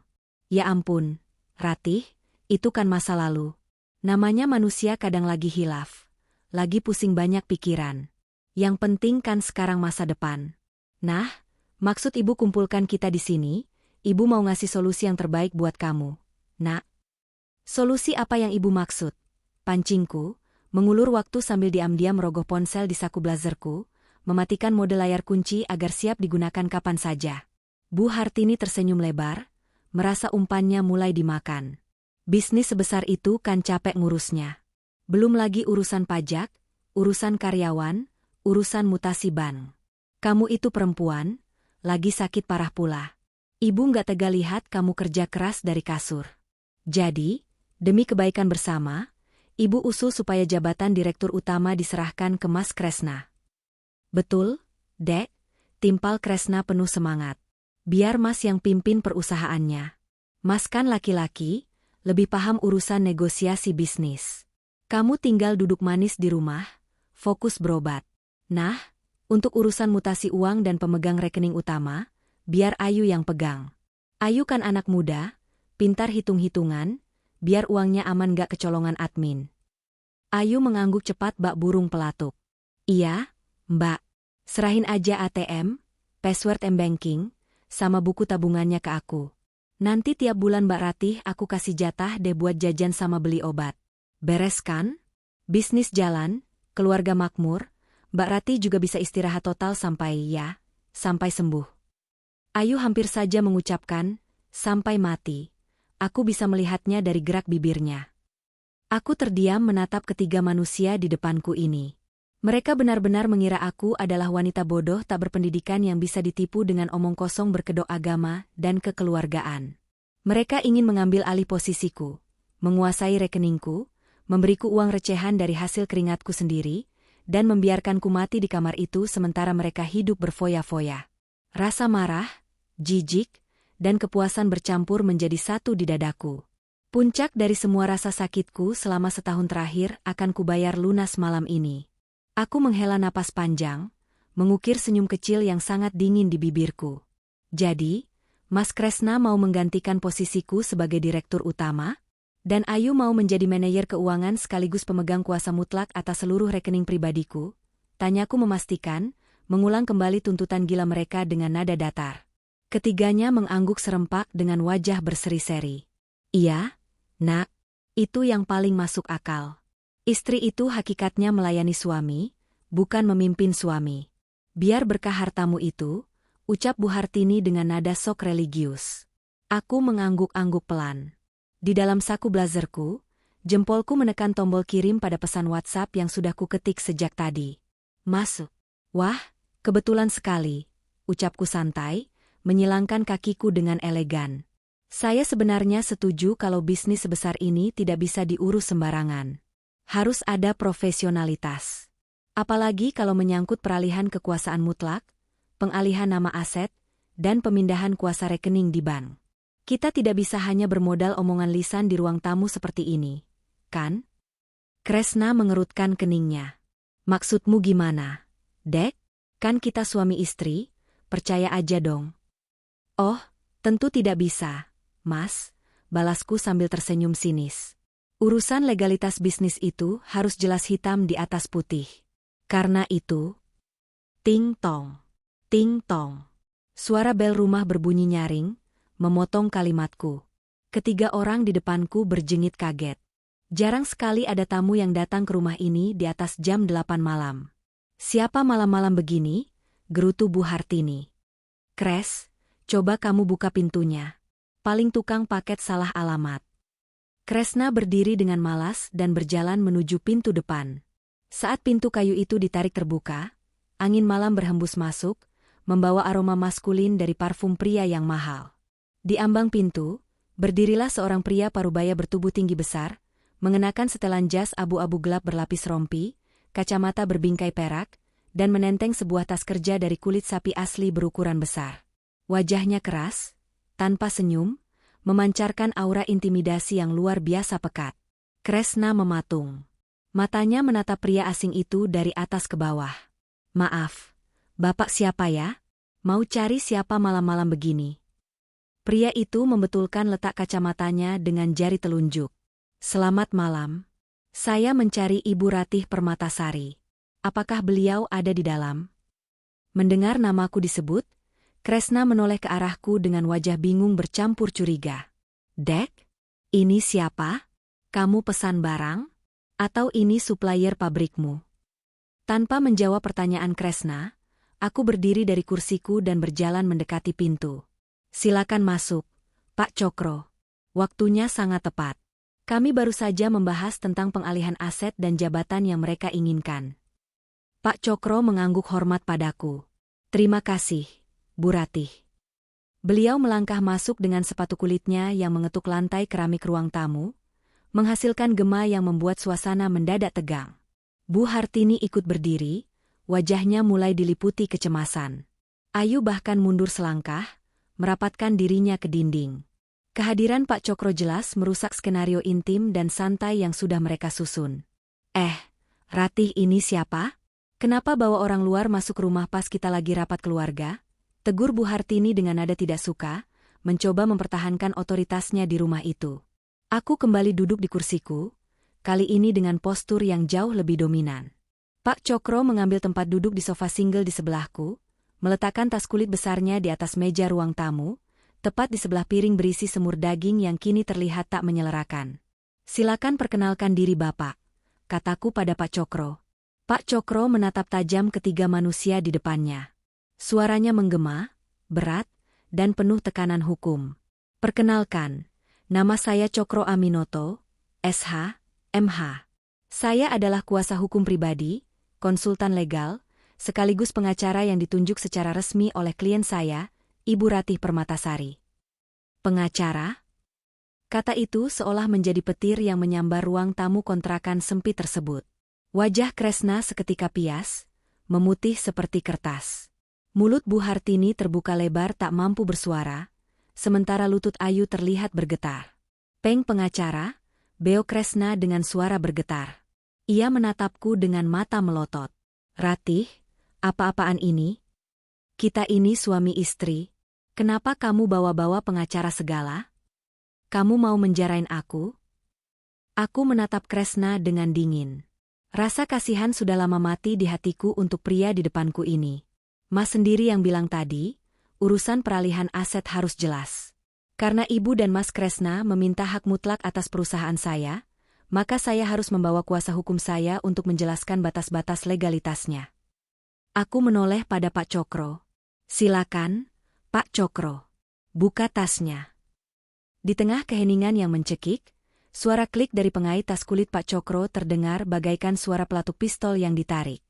Ya ampun, Ratih, itu kan masa lalu. Namanya manusia kadang lagi hilaf, lagi pusing banyak pikiran. Yang penting kan sekarang masa depan. Nah, maksud ibu kumpulkan kita di sini, ibu mau ngasih solusi yang terbaik buat kamu, nak. Solusi apa yang ibu maksud? Pancingku, mengulur waktu sambil diam-diam merogoh ponsel di saku blazerku, mematikan mode layar kunci agar siap digunakan kapan saja. Bu Hartini tersenyum lebar, merasa umpannya mulai dimakan. Bisnis sebesar itu kan capek ngurusnya. Belum lagi urusan pajak, urusan karyawan, urusan mutasi bank. Kamu itu perempuan, lagi sakit parah pula. Ibu nggak tega lihat kamu kerja keras dari kasur. Jadi, demi kebaikan bersama, Ibu usul supaya jabatan Direktur Utama diserahkan ke Mas Kresna. Betul, Dek, timpal Kresna penuh semangat. Biar Mas yang pimpin perusahaannya. Mas kan laki-laki, lebih paham urusan negosiasi bisnis. Kamu tinggal duduk manis di rumah, fokus berobat. Nah, untuk urusan mutasi uang dan pemegang rekening utama, biar Ayu yang pegang. Ayu kan anak muda, pintar hitung-hitungan, biar uangnya aman gak kecolongan admin. Ayu mengangguk cepat bak burung pelatuk. Iya, Mbak. Serahin aja ATM, password M-Banking, sama buku tabungannya ke aku. Nanti tiap bulan Mbak Ratih aku kasih jatah deh buat jajan sama beli obat. Beres kan? Bisnis jalan, keluarga makmur, Mbak Ratih juga bisa istirahat total sampai sembuh. Ayu hampir saja mengucapkan, sampai mati. Aku bisa melihatnya dari gerak bibirnya. Aku terdiam menatap ketiga manusia di depanku ini. Mereka benar-benar mengira aku adalah wanita bodoh tak berpendidikan yang bisa ditipu dengan omong kosong berkedok agama dan kekeluargaan. Mereka ingin mengambil alih posisiku, menguasai rekeningku, memberiku uang recehan dari hasil keringatku sendiri, dan membiarkanku mati di kamar itu sementara mereka hidup berfoya-foya. Rasa marah, jijik, dan kepuasan bercampur menjadi satu di dadaku. Puncak dari semua rasa sakitku selama setahun terakhir akan kubayar lunas malam ini. Aku menghela napas panjang, mengukir senyum kecil yang sangat dingin di bibirku. Jadi, Mas Kresna mau menggantikan posisiku sebagai Direktur Utama, dan Ayu mau menjadi manajer keuangan sekaligus pemegang kuasa mutlak atas seluruh rekening pribadiku? Tanyaku memastikan, mengulang kembali tuntutan gila mereka dengan nada datar. Ketiganya mengangguk serempak dengan wajah berseri-seri. Iya, Nak, itu yang paling masuk akal. Istri itu hakikatnya melayani suami, bukan memimpin suami. Biar berkah hartamu itu, ucap Bu Hartini dengan nada sok religius. Aku mengangguk-angguk pelan. Di dalam saku blazerku, jempolku menekan tombol kirim pada pesan WhatsApp yang sudah kuketik sejak tadi. Masuk. Wah, kebetulan sekali, ucapku santai, menyilangkan kakiku dengan elegan. Saya sebenarnya setuju kalau bisnis sebesar ini tidak bisa diurus sembarangan. Harus ada profesionalitas. Apalagi kalau menyangkut peralihan kekuasaan mutlak, pengalihan nama aset, dan pemindahan kuasa rekening di bank. Kita tidak bisa hanya bermodal omongan lisan di ruang tamu seperti ini, kan? Kresna mengerutkan keningnya. Maksudmu gimana, Dek? Kan kita suami istri, percaya aja dong. Oh, tentu tidak bisa, Mas, balasku sambil tersenyum sinis. Urusan legalitas bisnis itu harus jelas hitam di atas putih. Karena itu, ting-tong, ting-tong. Suara bel rumah berbunyi nyaring, memotong kalimatku. Ketiga orang di depanku berjengit kaget. Jarang sekali ada tamu yang datang ke rumah ini di atas jam 8 malam. Siapa malam-malam begini? Gerutu Bu Hartini. Kres, coba kamu buka pintunya. Paling tukang paket salah alamat. Kresna berdiri dengan malas dan berjalan menuju pintu depan. Saat pintu kayu itu ditarik terbuka, angin malam berhembus masuk, membawa aroma maskulin dari parfum pria yang mahal. Di ambang pintu, berdirilah seorang pria parubaya bertubuh tinggi besar, mengenakan setelan jas abu-abu gelap berlapis rompi, kacamata berbingkai perak, dan menenteng sebuah tas kerja dari kulit sapi asli berukuran besar. Wajahnya keras, tanpa senyum, memancarkan aura intimidasi yang luar biasa pekat. Kresna mematung. Matanya menatap pria asing itu dari atas ke bawah. Maaf, Bapak siapa ya? Mau cari siapa malam-malam begini? Pria itu membetulkan letak kacamatanya dengan jari telunjuk. Selamat malam. Saya mencari Ibu Ratih Permatasari. Apakah beliau ada di dalam? Mendengar namaku disebut, Kresna menoleh ke arahku dengan wajah bingung bercampur curiga. Dek, ini siapa? Kamu pesan barang? Atau ini supplier pabrikmu? Tanpa menjawab pertanyaan Kresna, aku berdiri dari kursiku dan berjalan mendekati pintu. Silakan masuk, Pak Cokro. Waktunya sangat tepat. Kami baru saja membahas tentang pengalihan aset dan jabatan yang mereka inginkan. Pak Cokro mengangguk hormat padaku. Terima kasih, Bu Ratih. Beliau melangkah masuk dengan sepatu kulitnya yang mengetuk lantai keramik ruang tamu, menghasilkan gema yang membuat suasana mendadak tegang. Bu Hartini ikut berdiri, wajahnya mulai diliputi kecemasan. Ayu bahkan mundur selangkah, merapatkan dirinya ke dinding. Kehadiran Pak Cokro jelas merusak skenario intim dan santai yang sudah mereka susun. Ratih ini siapa? Kenapa bawa orang luar masuk rumah pas kita lagi rapat keluarga? Tegur Bu Hartini dengan nada tidak suka, mencoba mempertahankan otoritasnya di rumah itu. Aku kembali duduk di kursiku, kali ini dengan postur yang jauh lebih dominan. Pak Cokro mengambil tempat duduk di sofa single di sebelahku, meletakkan tas kulit besarnya di atas meja ruang tamu, tepat di sebelah piring berisi semur daging yang kini terlihat tak menyelerakan. Silakan perkenalkan diri Bapak, kataku pada Pak Cokro. Pak Cokro menatap tajam ketiga manusia di depannya. Suaranya menggema, berat, dan penuh tekanan hukum. Perkenalkan, nama saya Cokro Aminoto, SH, MH. Saya adalah kuasa hukum pribadi, konsultan legal, sekaligus pengacara yang ditunjuk secara resmi oleh klien saya, Ibu Ratih Permatasari. Pengacara? Kata itu seolah menjadi petir yang menyambar ruang tamu kontrakan sempit tersebut. Wajah Kresna seketika pias, memutih seperti kertas. Mulut Bu Hartini terbuka lebar tak mampu bersuara, sementara lutut Ayu terlihat bergetar. Peng pengacara, beo Kresna dengan suara bergetar. Ia menatapku dengan mata melotot. Ratih, apa-apaan ini? Kita ini suami istri. Kenapa kamu bawa-bawa pengacara segala? Kamu mau menjarain aku? Aku menatap Kresna dengan dingin. Rasa kasihan sudah lama mati di hatiku untuk pria di depanku ini. Mas sendiri yang bilang tadi, urusan peralihan aset harus jelas. Karena Ibu dan Mas Kresna meminta hak mutlak atas perusahaan saya, maka saya harus membawa kuasa hukum saya untuk menjelaskan batas-batas legalitasnya. Aku menoleh pada Pak Cokro. Silakan, Pak Cokro. Buka tasnya. Di tengah keheningan yang mencekik, suara klik dari pengait tas kulit Pak Cokro terdengar bagaikan suara pelatuk pistol yang ditarik.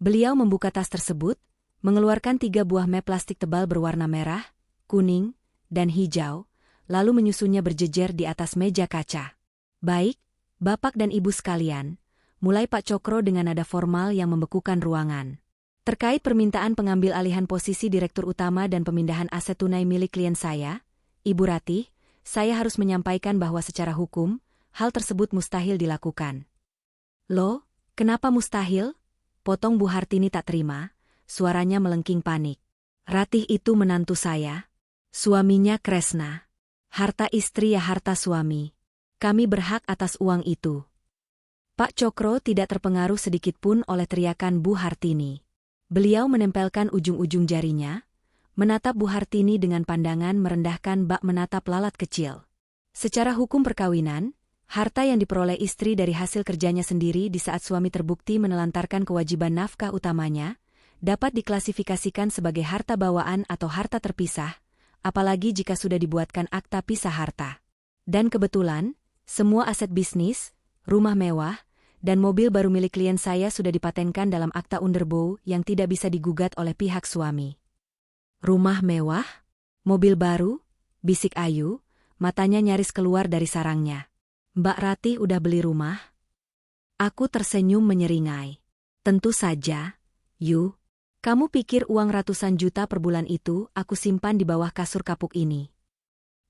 Beliau membuka tas tersebut, mengeluarkan 3 buah map plastik tebal berwarna merah, kuning, dan hijau, lalu menyusunnya berjejer di atas meja kaca. Baik, Bapak dan Ibu sekalian, mulai Pak Cokro dengan nada formal yang membekukan ruangan. Terkait permintaan pengambil alihan posisi Direktur Utama dan pemindahan aset tunai milik klien saya, Ibu Ratih, saya harus menyampaikan bahwa secara hukum, hal tersebut mustahil dilakukan. Loh, kenapa mustahil? Potong Bu Hartini tak terima, suaranya melengking panik. Ratih itu menantu saya. Suaminya Kresna. Harta istri ya harta suami. Kami berhak atas uang itu. Pak Cokro tidak terpengaruh sedikitpun oleh teriakan Bu Hartini. Beliau menempelkan ujung-ujung jarinya, menatap Bu Hartini dengan pandangan merendahkan bak menatap lalat kecil. Secara hukum perkawinan, harta yang diperoleh istri dari hasil kerjanya sendiri di saat suami terbukti menelantarkan kewajiban nafkah utamanya, dapat diklasifikasikan sebagai harta bawaan atau harta terpisah, apalagi jika sudah dibuatkan akta pisah harta. Dan kebetulan, semua aset bisnis, rumah mewah, dan mobil baru milik klien saya sudah dipatenkan dalam akta underbow yang tidak bisa digugat oleh pihak suami. Rumah mewah? Mobil baru? Bisik Ayu, matanya nyaris keluar dari sarangnya. Mbak Ratih udah beli rumah? Aku tersenyum menyeringai. Tentu saja, Yu. Kamu pikir uang ratusan juta per bulan itu aku simpan di bawah kasur kapuk ini?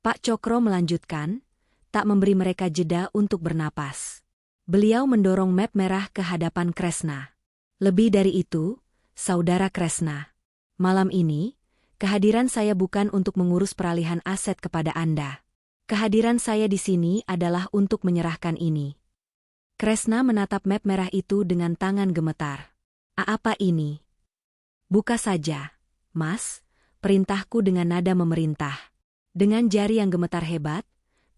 Pak Cokro melanjutkan, tak memberi mereka jeda untuk bernapas. Beliau mendorong map merah ke hadapan Kresna. Lebih dari itu, Saudara Kresna. Malam ini, kehadiran saya bukan untuk mengurus peralihan aset kepada Anda. Kehadiran saya di sini adalah untuk menyerahkan ini. Kresna menatap map merah itu dengan tangan gemetar. Apa ini? Buka saja, Mas, perintahku dengan nada memerintah. Dengan jari yang gemetar hebat,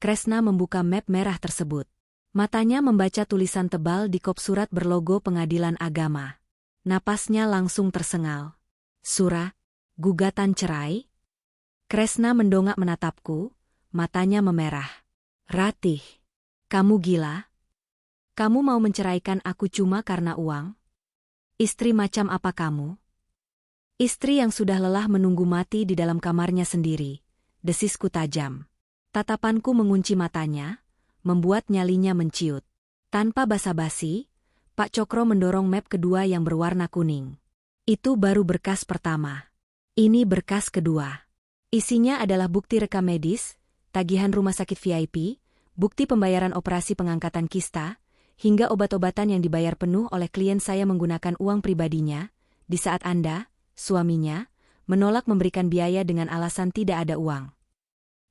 Kresna membuka map merah tersebut. Matanya membaca tulisan tebal di kop surat berlogo Pengadilan Agama. Napasnya langsung tersengal. Surah, gugatan cerai? Kresna mendongak menatapku, matanya memerah. Ratih, kamu gila? Kamu mau menceraikan aku cuma karena uang? Istri macam apa kamu? Istri yang sudah lelah menunggu mati di dalam kamarnya sendiri. Desisku tajam. Tatapanku mengunci matanya, membuat nyalinya menciut. Tanpa basa-basi, Pak Cokro mendorong map kedua yang berwarna kuning. Itu baru berkas pertama. Ini berkas kedua. Isinya adalah bukti rekam medis, tagihan rumah sakit VIP, bukti pembayaran operasi pengangkatan kista, hingga obat-obatan yang dibayar penuh oleh klien saya menggunakan uang pribadinya, di saat Anda, suaminya, menolak memberikan biaya dengan alasan tidak ada uang.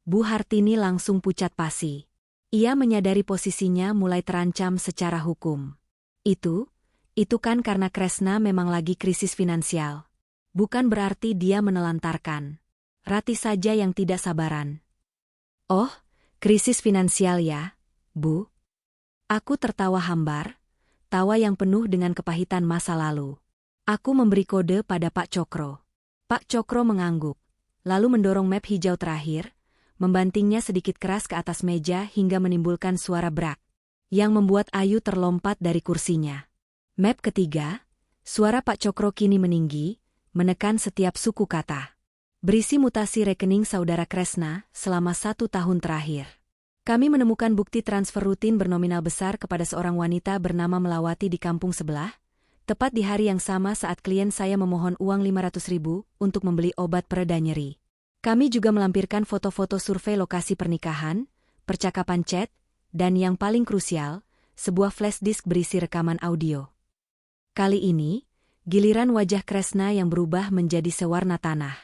Bu Hartini langsung pucat pasi. Ia menyadari posisinya mulai terancam secara hukum. Itu kan karena Kresna memang lagi krisis finansial. Bukan berarti dia menelantarkan. Rati saja yang tidak sabaran. Oh, krisis finansial ya, Bu? Aku tertawa hambar, tawa yang penuh dengan kepahitan masa lalu. Aku memberi kode pada Pak Cokro. Pak Cokro mengangguk, lalu mendorong map hijau terakhir, membantingnya sedikit keras ke atas meja hingga menimbulkan suara brak, yang membuat Ayu terlompat dari kursinya. Map ketiga, suara Pak Cokro kini meninggi, menekan setiap suku kata. Berisi mutasi rekening saudara Kresna selama 1 tahun terakhir. Kami menemukan bukti transfer rutin bernominal besar kepada seorang wanita bernama Melawati di kampung sebelah, tepat di hari yang sama saat klien saya memohon uang 500.000 untuk membeli obat pereda nyeri. Kami juga melampirkan foto-foto survei lokasi pernikahan, percakapan chat, dan yang paling krusial, sebuah flash disk berisi rekaman audio. Kali ini, giliran wajah Kresna yang berubah menjadi sewarna tanah.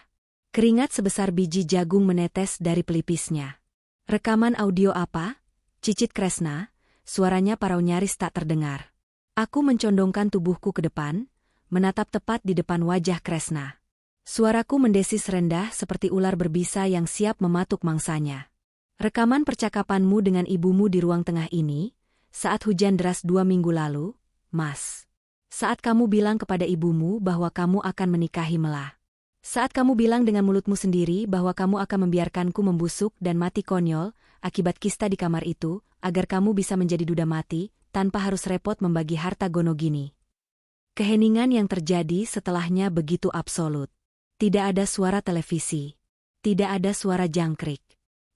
Keringat sebesar biji jagung menetes dari pelipisnya. Rekaman audio apa? Cicit Kresna, suaranya parau nyaris tak terdengar. Aku mencondongkan tubuhku ke depan, menatap tepat di depan wajah Kresna. Suaraku mendesis rendah seperti ular berbisa yang siap mematuk mangsanya. Rekaman percakapanmu dengan ibumu di ruang tengah ini, saat hujan deras 2 minggu lalu, Mas. Saat kamu bilang kepada ibumu bahwa kamu akan menikahi Mela. Saat kamu bilang dengan mulutmu sendiri bahwa kamu akan membiarkanku membusuk dan mati konyol akibat kista di kamar itu, agar kamu bisa menjadi duda mati, tanpa harus repot membagi harta gono gini. Keheningan yang terjadi setelahnya begitu absolut. Tidak ada suara televisi. Tidak ada suara jangkrik.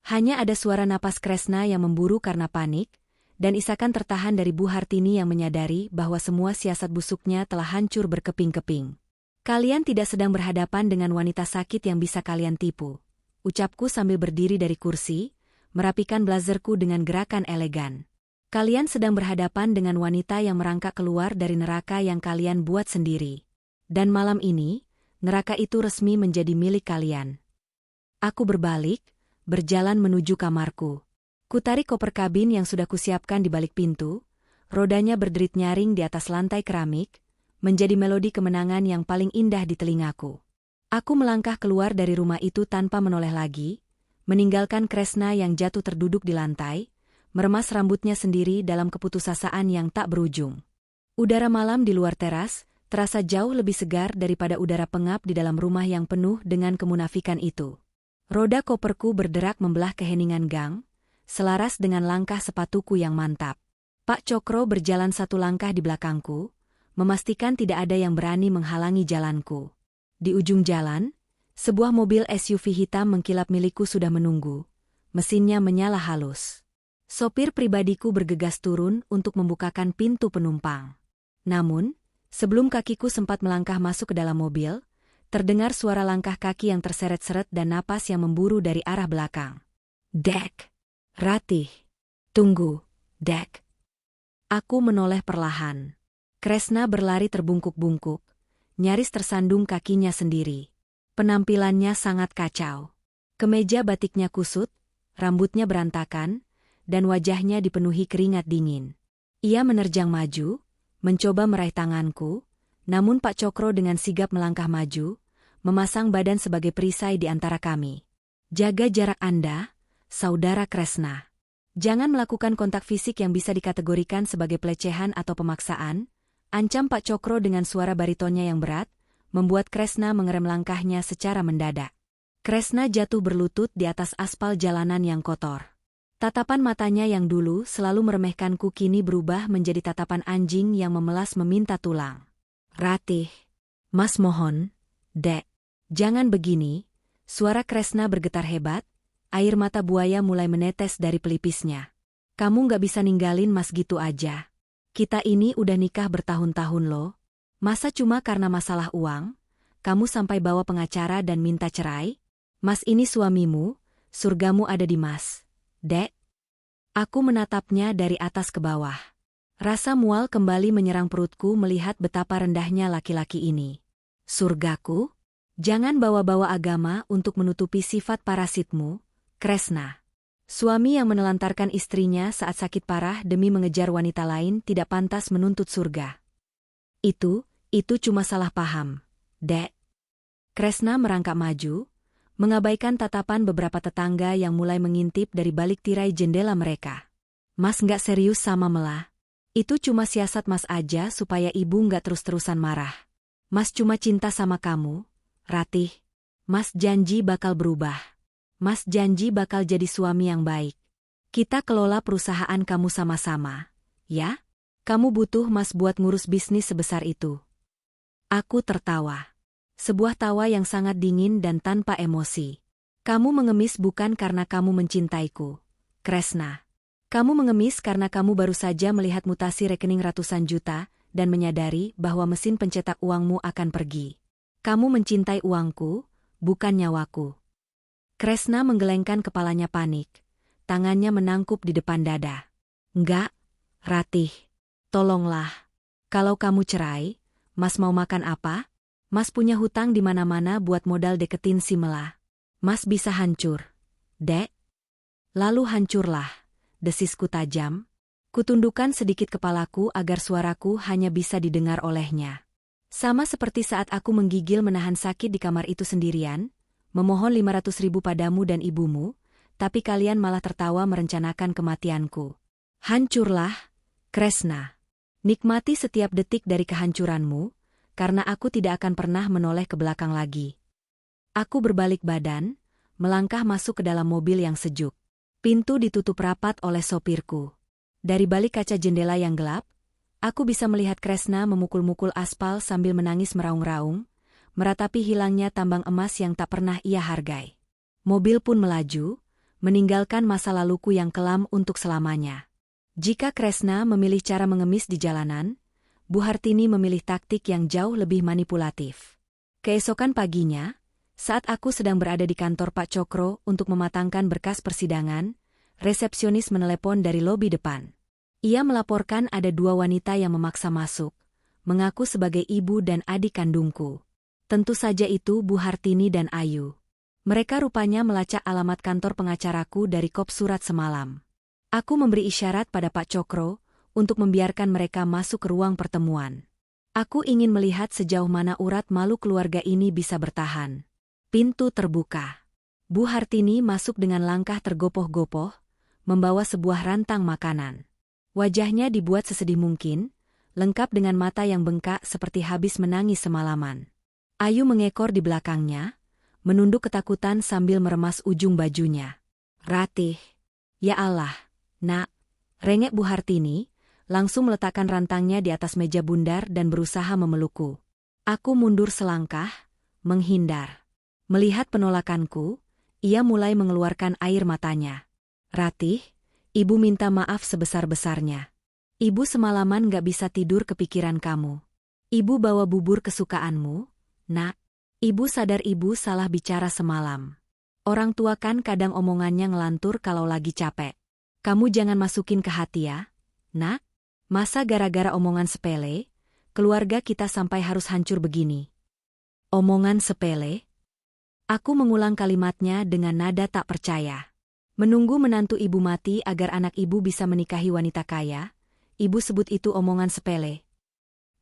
Hanya ada suara napas Kresna yang memburu karena panik, dan isakan tertahan dari Bu Hartini yang menyadari bahwa semua siasat busuknya telah hancur berkeping-keping. Kalian tidak sedang berhadapan dengan wanita sakit yang bisa kalian tipu. Ucapku sambil berdiri dari kursi, merapikan blazerku dengan gerakan elegan. Kalian sedang berhadapan dengan wanita yang merangkak keluar dari neraka yang kalian buat sendiri. Dan malam ini, neraka itu resmi menjadi milik kalian. Aku berbalik, berjalan menuju kamarku. Kutarik koper kabin yang sudah kusiapkan di balik pintu, rodanya berderit nyaring di atas lantai keramik, menjadi melodi kemenangan yang paling indah di telingaku. Aku melangkah keluar dari rumah itu tanpa menoleh lagi, meninggalkan Kresna yang jatuh terduduk di lantai, meremas rambutnya sendiri dalam keputusasaan yang tak berujung. Udara malam di luar teras terasa jauh lebih segar daripada udara pengap di dalam rumah yang penuh dengan kemunafikan itu. Roda koperku berderak membelah keheningan gang, selaras dengan langkah sepatuku yang mantap. Pak Cokro berjalan 1 langkah di belakangku, memastikan tidak ada yang berani menghalangi jalanku. Di ujung jalan, sebuah mobil SUV hitam mengkilap milikku sudah menunggu. Mesinnya menyala halus. Sopir pribadiku bergegas turun untuk membukakan pintu penumpang. Namun, sebelum kakiku sempat melangkah masuk ke dalam mobil, terdengar suara langkah kaki yang terseret-seret dan napas yang memburu dari arah belakang. Dek! Ratih! Tunggu, Dek! Aku menoleh perlahan. Kresna berlari terbungkuk-bungkuk, nyaris tersandung kakinya sendiri. Penampilannya sangat kacau. Kemeja batiknya kusut, rambutnya berantakan, dan wajahnya dipenuhi keringat dingin. Ia menerjang maju, mencoba meraih tanganku, namun Pak Cokro dengan sigap melangkah maju, memasang badan sebagai perisai di antara kami. Jaga jarak Anda, Saudara Kresna. Jangan melakukan kontak fisik yang bisa dikategorikan sebagai pelecehan atau pemaksaan, ancam Pak Cokro dengan suara baritonnya yang berat, membuat Kresna mengerem langkahnya secara mendadak. Kresna jatuh berlutut di atas aspal jalanan yang kotor. Tatapan matanya yang dulu selalu meremehkanku kini berubah menjadi tatapan anjing yang memelas meminta tulang. Ratih, Mas mohon, Dek, jangan begini. Suara Kresna bergetar hebat, air mata buaya mulai menetes dari pelipisnya. Kamu nggak bisa ninggalin Mas gitu aja. Kita ini udah nikah bertahun-tahun loh. Masa cuma karena masalah uang, kamu sampai bawa pengacara dan minta cerai? Mas ini suamimu, surgamu ada di Mas. Dek. Aku menatapnya dari atas ke bawah. Rasa mual kembali menyerang perutku melihat betapa rendahnya laki-laki ini. Surgaku? Jangan bawa-bawa agama untuk menutupi sifat parasitmu, Kresna. Suami yang menelantarkan istrinya saat sakit parah demi mengejar wanita lain tidak pantas menuntut surga. Itu cuma salah paham, Dek. Kresna merangkak maju, mengabaikan tatapan beberapa tetangga yang mulai mengintip dari balik tirai jendela mereka. Mas nggak serius sama Mela. Itu cuma siasat Mas aja supaya ibu nggak terus-terusan marah. Mas cuma cinta sama kamu, Ratih. Mas janji bakal berubah. Mas janji bakal jadi suami yang baik. Kita kelola perusahaan kamu sama-sama, ya? Kamu butuh Mas buat ngurus bisnis sebesar itu. Aku tertawa. Sebuah tawa yang sangat dingin dan tanpa emosi. Kamu mengemis bukan karena kamu mencintaiku, Kresna. Kamu mengemis karena kamu baru saja melihat mutasi rekening ratusan juta dan menyadari bahwa mesin pencetak uangmu akan pergi. Kamu mencintai uangku, bukan nyawaku. Kresna menggelengkan kepalanya panik. Tangannya menangkup di depan dada. Enggak, Ratih. Tolonglah. Kalau kamu cerai, Mas mau makan apa? Mas punya hutang di mana-mana buat modal deketin si Mela. Mas bisa hancur. Dek. Lalu hancurlah. Desisku tajam. Kutundukkan sedikit kepalaku agar suaraku hanya bisa didengar olehnya. Sama seperti saat aku menggigil menahan sakit di kamar itu sendirian, memohon 500.000 padamu dan ibumu, tapi kalian malah tertawa merencanakan kematianku. Hancurlah, Kresna. Nikmati setiap detik dari kehancuranmu, karena aku tidak akan pernah menoleh ke belakang lagi. Aku berbalik badan, melangkah masuk ke dalam mobil yang sejuk. Pintu ditutup rapat oleh sopirku. Dari balik kaca jendela yang gelap, aku bisa melihat Kresna memukul-mukul aspal sambil menangis meraung-raung, meratapi hilangnya tambang emas yang tak pernah ia hargai. Mobil pun melaju, meninggalkan masa laluku yang kelam untuk selamanya. Jika Kresna memilih cara mengemis di jalanan, Bu Hartini memilih taktik yang jauh lebih manipulatif. Keesokan paginya, saat aku sedang berada di kantor Pak Cokro untuk mematangkan berkas persidangan, resepsionis menelepon dari lobi depan. Ia melaporkan ada 2 wanita yang memaksa masuk, mengaku sebagai ibu dan adik kandungku. Tentu saja itu Bu Hartini dan Ayu. Mereka rupanya melacak alamat kantor pengacaraku dari kop surat semalam. Aku memberi isyarat pada Pak Cokro untuk membiarkan mereka masuk ke ruang pertemuan. Aku ingin melihat sejauh mana urat malu keluarga ini bisa bertahan. Pintu terbuka. Bu Hartini masuk dengan langkah tergopoh-gopoh, membawa sebuah rantang makanan. Wajahnya dibuat sesedih mungkin, lengkap dengan mata yang bengkak seperti habis menangis semalaman. Ayu mengekor di belakangnya, menunduk ketakutan sambil meremas ujung bajunya. Ratih. Ya Allah, nak. Rengek Bu Hartini, langsung meletakkan rantangnya di atas meja bundar dan berusaha memelukku. Aku mundur selangkah, menghindar. Melihat penolakanku, ia mulai mengeluarkan air matanya. Ratih, ibu minta maaf sebesar-besarnya. Ibu semalaman gak bisa tidur kepikiran kamu. Ibu bawa bubur kesukaanmu, nak. Ibu sadar ibu salah bicara semalam. Orang tua kan kadang omongannya ngelantur kalau lagi capek. Kamu jangan masukin ke hati ya, nak. Masa gara-gara omongan sepele, keluarga kita sampai harus hancur begini. Omongan sepele? Aku mengulang kalimatnya dengan nada tak percaya. Menunggu menantu ibu mati agar anak ibu bisa menikahi wanita kaya, ibu sebut itu omongan sepele.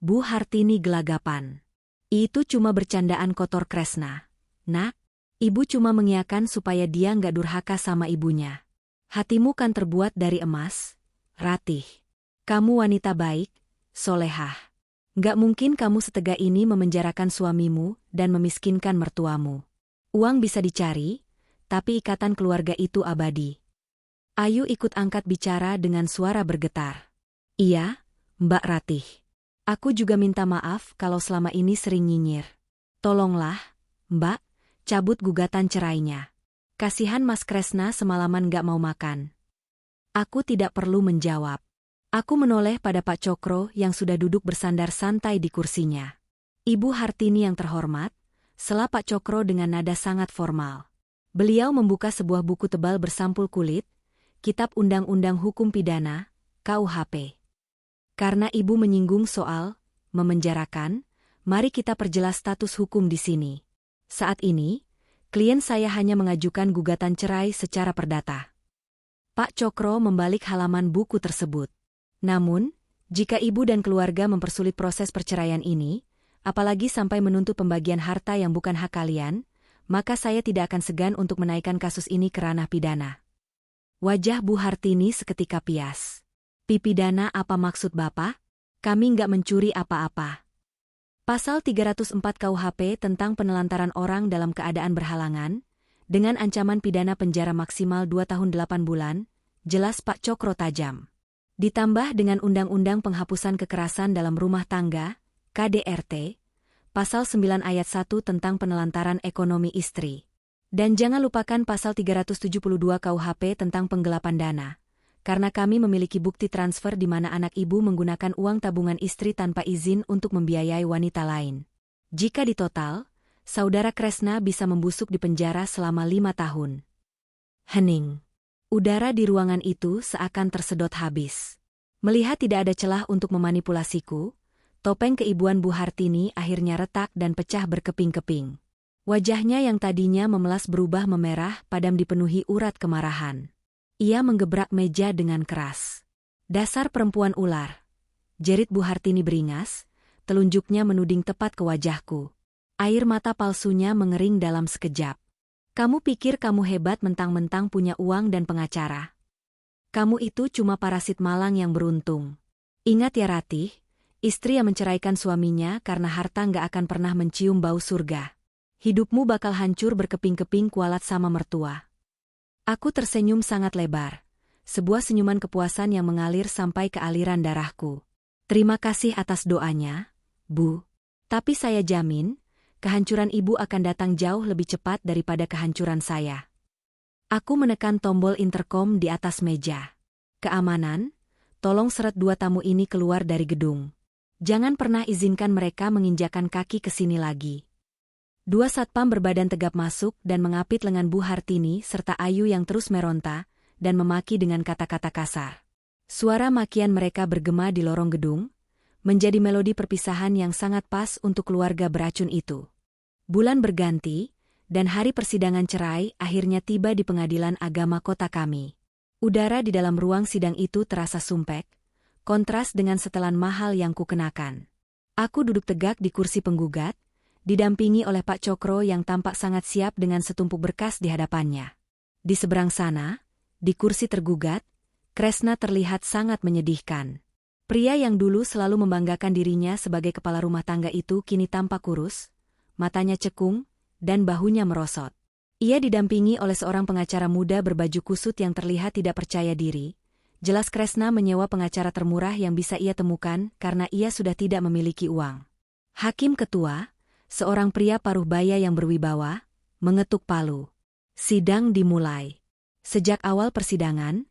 Bu Hartini gelagapan. Itu cuma bercandaan kotor Kresna. Nak, ibu cuma mengiyakan supaya dia nggak durhaka sama ibunya. Hatimu kan terbuat dari emas, Ratih. Kamu wanita baik, solehah. Nggak mungkin kamu setega ini memenjarakan suamimu dan memiskinkan mertuamu. Uang bisa dicari, tapi ikatan keluarga itu abadi. Ayu ikut angkat bicara dengan suara bergetar. Iya, Mbak Ratih. Aku juga minta maaf kalau selama ini sering nyinyir. Tolonglah, Mbak, cabut gugatan cerainya. Kasihan Mas Kresna semalaman gak mau makan. Aku tidak perlu menjawab. Aku menoleh pada Pak Cokro yang sudah duduk bersandar santai di kursinya. Ibu Hartini yang terhormat, sela Pak Cokro dengan nada sangat formal. Beliau membuka sebuah buku tebal bersampul kulit, Kitab Undang-Undang Hukum Pidana, KUHP. Karena ibu menyinggung soal memenjarakan, mari kita perjelas status hukum di sini. Saat ini, klien saya hanya mengajukan gugatan cerai secara perdata. Pak Cokro membalik halaman buku tersebut. Namun, jika ibu dan keluarga mempersulit proses perceraian ini, apalagi sampai menuntut pembagian harta yang bukan hak kalian, maka saya tidak akan segan untuk menaikkan kasus ini ke ranah pidana. Wajah Bu Hartini seketika pias. Pidana apa maksud Bapak? Kami nggak mencuri apa-apa. Pasal 304 KUHP tentang penelantaran orang dalam keadaan berhalangan, dengan ancaman pidana penjara maksimal 2 tahun 8 bulan, jelas Pak Cokro tajam. Ditambah dengan Undang-Undang Penghapusan Kekerasan dalam Rumah Tangga, KDRT, Pasal 9 Ayat 1 tentang penelantaran ekonomi istri. Dan jangan lupakan Pasal 372 KUHP tentang penggelapan dana, karena kami memiliki bukti transfer di mana anak ibu menggunakan uang tabungan istri tanpa izin untuk membiayai wanita lain. Jika ditotal, Saudara Kresna bisa membusuk di penjara selama 5 tahun. Hening. Udara di ruangan itu seakan tersedot habis. Melihat tidak ada celah untuk memanipulasiku, topeng keibuan Bu Hartini akhirnya retak dan pecah berkeping-keping. Wajahnya yang tadinya memelas berubah memerah padam dipenuhi urat kemarahan. Ia menggebrak meja dengan keras. Dasar perempuan ular. Jerit Bu Hartini beringas, telunjuknya menuding tepat ke wajahku. Air mata palsunya mengering dalam sekejap. Kamu pikir kamu hebat mentang-mentang punya uang dan pengacara? Kamu itu cuma parasit malang yang beruntung. Ingat ya Ratih, istri yang menceraikan suaminya karena harta nggak akan pernah mencium bau surga. Hidupmu bakal hancur berkeping-keping kualat sama mertua. Aku tersenyum sangat lebar. Sebuah senyuman kepuasan yang mengalir sampai ke aliran darahku. Terima kasih atas doanya, Bu. Tapi saya jamin, kehancuran ibu akan datang jauh lebih cepat daripada kehancuran saya. Aku menekan tombol interkom di atas meja. Keamanan, tolong seret 2 tamu ini keluar dari gedung. Jangan pernah izinkan mereka menginjakan kaki ke sini lagi. 2 satpam berbadan tegap masuk dan mengapit lengan Bu Hartini serta Ayu yang terus meronta dan memaki dengan kata-kata kasar. Suara makian mereka bergema di lorong gedung, menjadi melodi perpisahan yang sangat pas untuk keluarga beracun itu. Bulan berganti, dan hari persidangan cerai akhirnya tiba di pengadilan agama kota kami. Udara di dalam ruang sidang itu terasa sumpek, kontras dengan setelan mahal yang kukenakan. Aku duduk tegak di kursi penggugat, didampingi oleh Pak Cokro yang tampak sangat siap dengan setumpuk berkas di hadapannya. Di seberang sana, di kursi tergugat, Kresna terlihat sangat menyedihkan. Pria yang dulu selalu membanggakan dirinya sebagai kepala rumah tangga itu kini tampak kurus, matanya cekung, dan bahunya merosot. Ia didampingi oleh seorang pengacara muda berbaju kusut yang terlihat tidak percaya diri. Jelas Kresna menyewa pengacara termurah yang bisa ia temukan karena ia sudah tidak memiliki uang. Hakim ketua, seorang pria paruh baya yang berwibawa, mengetuk palu. Sidang dimulai. Sejak awal persidangan,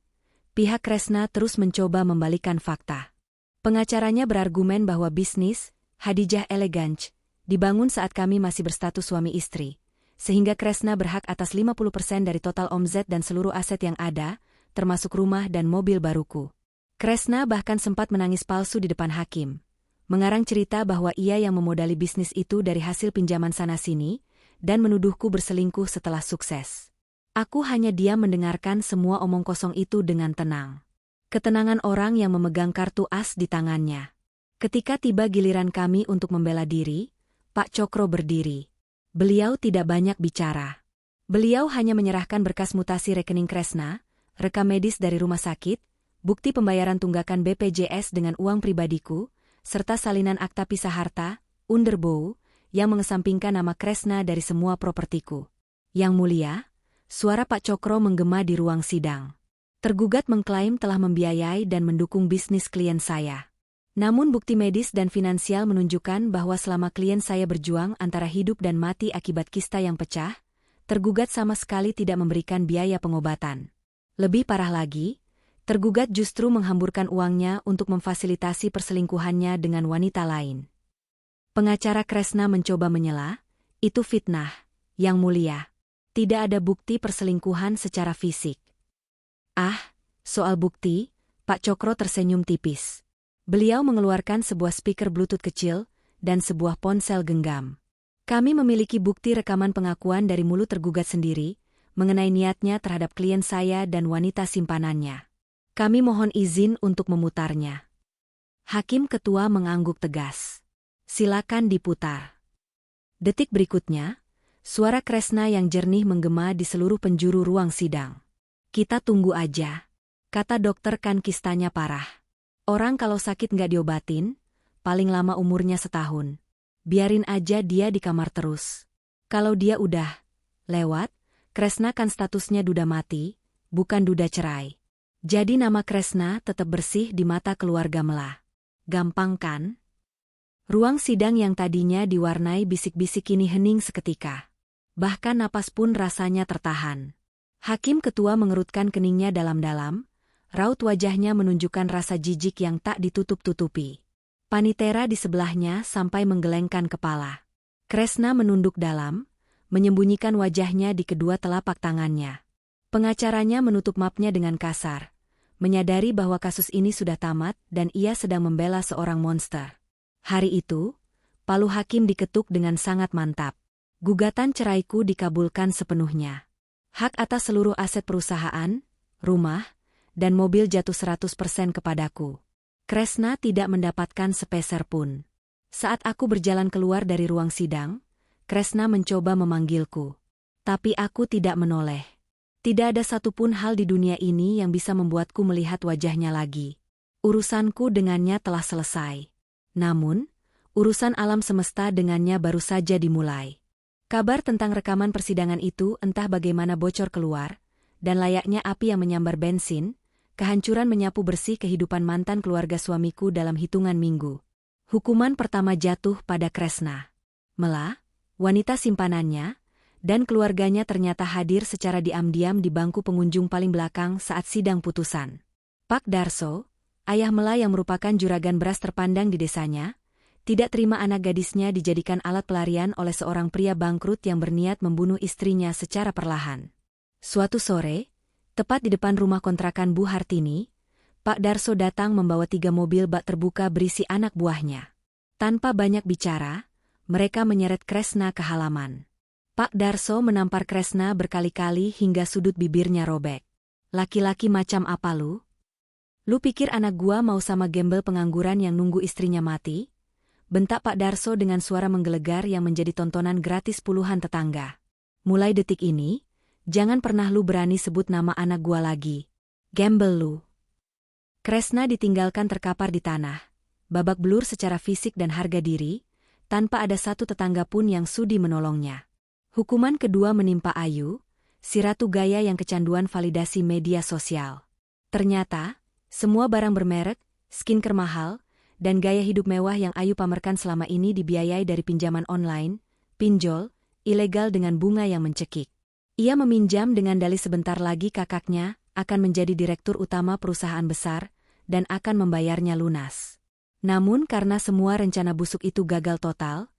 pihak Kresna terus mencoba membalikkan fakta. Pengacaranya berargumen bahwa bisnis Hadijah Elegance dibangun saat kami masih berstatus suami istri, sehingga Kresna berhak atas 50% dari total omzet dan seluruh aset yang ada, termasuk rumah dan mobil baruku. Kresna bahkan sempat menangis palsu di depan hakim, mengarang cerita bahwa ia yang memodali bisnis itu dari hasil pinjaman sana-sini, dan menuduhku berselingkuh setelah sukses. Aku hanya diam mendengarkan semua omong kosong itu dengan tenang. Ketenangan orang yang memegang kartu as di tangannya. Ketika tiba giliran kami untuk membela diri, Pak Cokro berdiri. Beliau tidak banyak bicara. Beliau hanya menyerahkan berkas mutasi rekening Kresna, rekam medis dari rumah sakit, bukti pembayaran tunggakan BPJS dengan uang pribadiku, serta salinan akta pisah harta, underbow, yang mengesampingkan nama Kresna dari semua propertiku. Yang mulia, suara Pak Cokro menggema di ruang sidang. Tergugat mengklaim telah membiayai dan mendukung bisnis klien saya. Namun bukti medis dan finansial menunjukkan bahwa selama klien saya berjuang antara hidup dan mati akibat kista yang pecah, tergugat sama sekali tidak memberikan biaya pengobatan. Lebih parah lagi, tergugat justru menghamburkan uangnya untuk memfasilitasi perselingkuhannya dengan wanita lain. Pengacara Kresna mencoba menyela, itu fitnah, Yang Mulia. Tidak ada bukti perselingkuhan secara fisik. Ah, soal bukti, Pak Cokro tersenyum tipis. Beliau mengeluarkan sebuah speaker Bluetooth kecil dan sebuah ponsel genggam. Kami memiliki bukti rekaman pengakuan dari mulut tergugat sendiri mengenai niatnya terhadap klien saya dan wanita simpanannya. Kami mohon izin untuk memutarnya. Hakim Ketua mengangguk tegas. Silakan diputar. Detik berikutnya, suara Kresna yang jernih menggema di seluruh penjuru ruang sidang. Kita tunggu aja. Kata dokter, kan kistanya parah. Orang kalau sakit nggak diobatin, paling lama umurnya setahun. Biarin aja dia di kamar terus. Kalau dia udah lewat, Kresna kan statusnya duda mati, bukan duda cerai. Jadi nama Kresna tetap bersih di mata keluarga Mela. Gampang kan? Ruang sidang yang tadinya diwarnai bisik-bisik kini hening seketika. Bahkan napas pun rasanya tertahan. Hakim Ketua mengerutkan keningnya dalam-dalam. Raut wajahnya menunjukkan rasa jijik yang tak ditutup-tutupi. Panitera di sebelahnya sampai menggelengkan kepala. Kresna menunduk dalam, menyembunyikan wajahnya di kedua telapak tangannya. Pengacaranya menutup mapnya dengan kasar, menyadari bahwa kasus ini sudah tamat dan ia sedang membela seorang monster. Hari itu, palu hakim diketuk dengan sangat mantap. Gugatan ceraiku dikabulkan sepenuhnya. Hak atas seluruh aset perusahaan, rumah, dan mobil jatuh 100% kepadaku. Kresna tidak mendapatkan sepeser pun. Saat aku berjalan keluar dari ruang sidang, Kresna mencoba memanggilku. Tapi aku tidak menoleh. Tidak ada satupun hal di dunia ini yang bisa membuatku melihat wajahnya lagi. Urusanku dengannya telah selesai. Namun, urusan alam semesta dengannya baru saja dimulai. Kabar tentang rekaman persidangan itu entah bagaimana bocor keluar, dan layaknya api yang menyambar bensin, kehancuran menyapu bersih kehidupan mantan keluarga suamiku dalam hitungan minggu. Hukuman pertama jatuh pada Kresna. Mela, wanita simpanannya, dan keluarganya ternyata hadir secara diam-diam di bangku pengunjung paling belakang saat sidang putusan. Pak Darso, ayah Mela yang merupakan juragan beras terpandang di desanya, tidak terima anak gadisnya dijadikan alat pelarian oleh seorang pria bangkrut yang berniat membunuh istrinya secara perlahan. Suatu sore, tepat di depan rumah kontrakan Bu Hartini, Pak Darso datang membawa 3 mobil bak terbuka berisi anak buahnya. Tanpa banyak bicara, mereka menyeret Kresna ke halaman. Pak Darso menampar Kresna berkali-kali hingga sudut bibirnya robek. Laki-laki macam apa lu? Lu pikir anak gua mau sama gembel pengangguran yang nunggu istrinya mati? Bentak Pak Darso dengan suara menggelegar yang menjadi tontonan gratis puluhan tetangga. Mulai detik ini, jangan pernah lu berani sebut nama anak gua lagi. Gembel lu. Kresna ditinggalkan terkapar di tanah, babak belur secara fisik dan harga diri, tanpa ada satu tetangga pun yang sudi menolongnya. Hukuman kedua menimpa Ayu, si ratu gaya yang kecanduan validasi media sosial. Ternyata, semua barang bermerek, skincare mahal, dan gaya hidup mewah yang Ayu pamerkan selama ini dibiayai dari pinjaman online, pinjol, ilegal dengan bunga yang mencekik. Ia meminjam dengan dalih sebentar lagi kakaknya akan menjadi direktur utama perusahaan besar dan akan membayarnya lunas. Namun karena semua rencana busuk itu gagal total,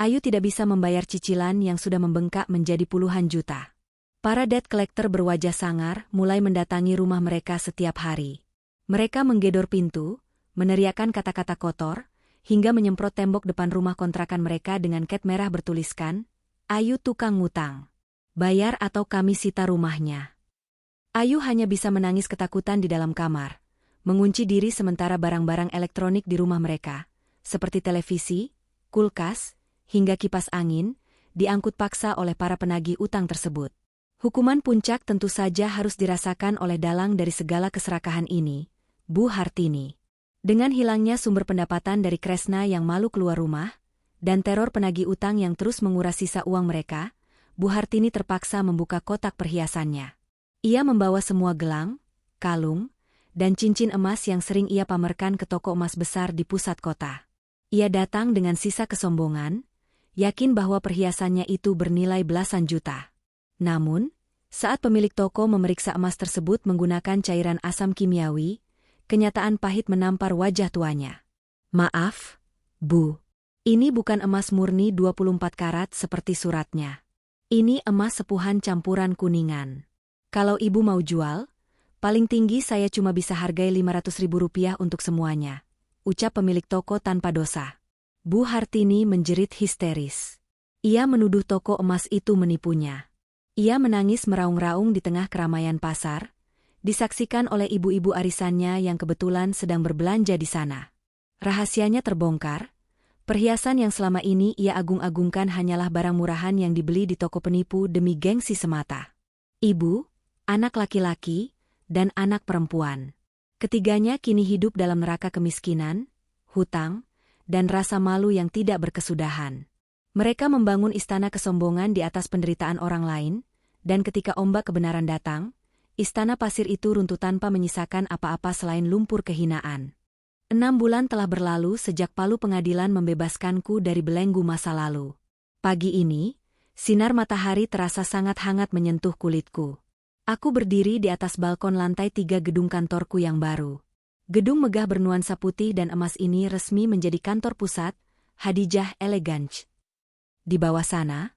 Ayu tidak bisa membayar cicilan yang sudah membengkak menjadi puluhan juta. Para debt collector berwajah sangar mulai mendatangi rumah mereka setiap hari. Mereka menggedor pintu, meneriakkan kata-kata kotor, hingga menyemprot tembok depan rumah kontrakan mereka dengan cat merah bertuliskan, Ayu tukang ngutang. Bayar atau kami sita rumahnya. Ayu hanya bisa menangis ketakutan di dalam kamar, mengunci diri sementara barang-barang elektronik di rumah mereka, seperti televisi, kulkas, hingga kipas angin, diangkut paksa oleh para penagih utang tersebut. Hukuman puncak tentu saja harus dirasakan oleh dalang dari segala keserakahan ini, Bu Hartini. Dengan hilangnya sumber pendapatan dari Kresna yang malu keluar rumah, dan teror penagih utang yang terus menguras sisa uang mereka, Bu Hartini terpaksa membuka kotak perhiasannya. Ia membawa semua gelang, kalung, dan cincin emas yang sering ia pamerkan ke toko emas besar di pusat kota. Ia datang dengan sisa kesombongan, yakin bahwa perhiasannya itu bernilai belasan juta. Namun, saat pemilik toko memeriksa emas tersebut menggunakan cairan asam kimiawi, kenyataan pahit menampar wajah tuanya. "Maaf, Bu. Ini bukan emas murni 24 karat seperti suratnya. Ini emas sepuhan campuran kuningan. Kalau Ibu mau jual, paling tinggi saya cuma bisa hargai Rp500.000 untuk semuanya," ucap pemilik toko tanpa dosa. Bu Hartini menjerit histeris. Ia menuduh toko emas itu menipunya. Ia menangis meraung-raung di tengah keramaian pasar, disaksikan oleh ibu-ibu arisannya yang kebetulan sedang berbelanja di sana. Rahasianya terbongkar, perhiasan yang selama ini ia agung-agungkan hanyalah barang murahan yang dibeli di toko penipu demi gengsi semata. Ibu, anak laki-laki, dan anak perempuan. Ketiganya kini hidup dalam neraka kemiskinan, hutang, dan rasa malu yang tidak berkesudahan. Mereka membangun istana kesombongan di atas penderitaan orang lain, dan ketika ombak kebenaran datang, istana pasir itu runtuh tanpa menyisakan apa-apa selain lumpur kehinaan. 6 bulan telah berlalu sejak palu pengadilan membebaskanku dari belenggu masa lalu. Pagi ini, sinar matahari terasa sangat hangat menyentuh kulitku. Aku berdiri di atas balkon lantai 3 gedung kantorku yang baru. Gedung megah bernuansa putih dan emas ini resmi menjadi kantor pusat, Hadijah Elegance. Di bawah sana,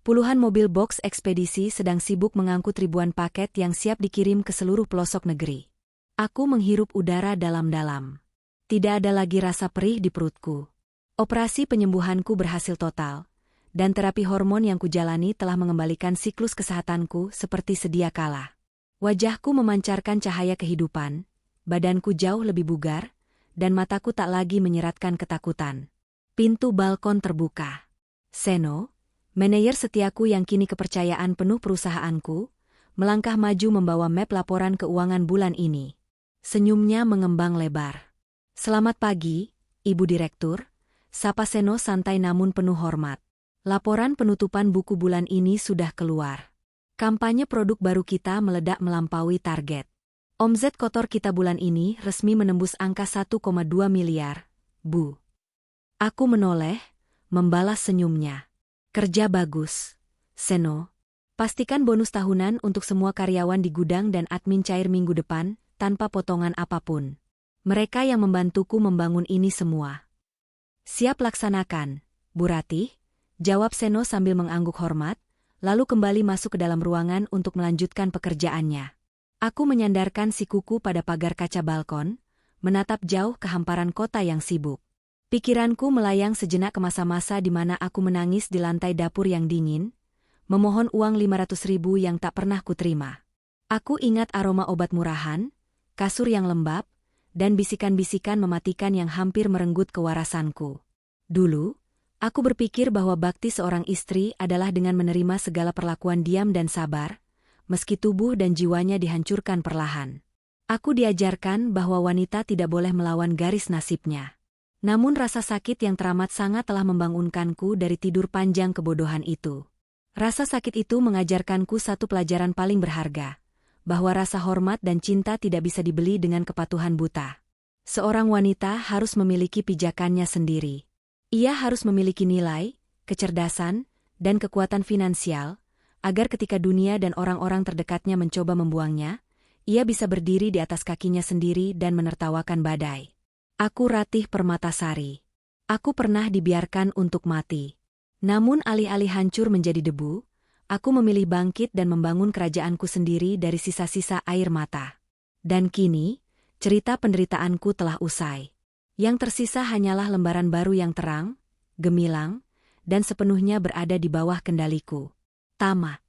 puluhan mobil box ekspedisi sedang sibuk mengangkut ribuan paket yang siap dikirim ke seluruh pelosok negeri. Aku menghirup udara dalam-dalam. Tidak ada lagi rasa perih di perutku. Operasi penyembuhanku berhasil total, dan terapi hormon yang kujalani telah mengembalikan siklus kesehatanku seperti sedia kala. Wajahku memancarkan cahaya kehidupan, badanku jauh lebih bugar, dan mataku tak lagi menyeratkan ketakutan. Pintu balkon terbuka. Seno, manajer setiaku yang kini kepercayaan penuh perusahaanku, melangkah maju membawa map laporan keuangan bulan ini. Senyumnya mengembang lebar. "Selamat pagi, Ibu Direktur," sapa Seno santai namun penuh hormat. "Laporan penutupan buku bulan ini sudah keluar. Kampanye produk baru kita meledak melampaui target. Omzet kotor kita bulan ini resmi menembus angka 1,2 miliar, Bu." Aku menoleh, membalas senyumnya. "Kerja bagus, Seno. Pastikan bonus tahunan untuk semua karyawan di gudang dan admin cair minggu depan, tanpa potongan apapun. Mereka yang membantuku membangun ini semua." "Siap laksanakan, Bu Ratih," jawab Seno sambil mengangguk hormat, lalu kembali masuk ke dalam ruangan untuk melanjutkan pekerjaannya. Aku menyandarkan sikuku pada pagar kaca balkon, menatap jauh ke hamparan kota yang sibuk. Pikiranku melayang sejenak ke masa-masa di mana aku menangis di lantai dapur yang dingin, memohon uang 500.000 yang tak pernah kuterima. Aku ingat aroma obat murahan, kasur yang lembab, dan bisikan-bisikan mematikan yang hampir merenggut kewarasanku. Dulu, aku berpikir bahwa bakti seorang istri adalah dengan menerima segala perlakuan diam dan sabar, meski tubuh dan jiwanya dihancurkan perlahan. Aku diajarkan bahwa wanita tidak boleh melawan garis nasibnya. Namun rasa sakit yang teramat sangat telah membangunkanku dari tidur panjang kebodohan itu. Rasa sakit itu mengajarkanku satu pelajaran paling berharga, bahwa rasa hormat dan cinta tidak bisa dibeli dengan kepatuhan buta. Seorang wanita harus memiliki pijakannya sendiri. Ia harus memiliki nilai, kecerdasan, dan kekuatan finansial, agar ketika dunia dan orang-orang terdekatnya mencoba membuangnya, ia bisa berdiri di atas kakinya sendiri dan menertawakan badai. Aku Ratih Permatasari. Aku pernah dibiarkan untuk mati. Namun alih-alih hancur menjadi debu, aku memilih bangkit dan membangun kerajaanku sendiri dari sisa-sisa air mata. Dan kini, cerita penderitaanku telah usai. Yang tersisa hanyalah lembaran baru yang terang, gemilang, dan sepenuhnya berada di bawah kendaliku. Tamat.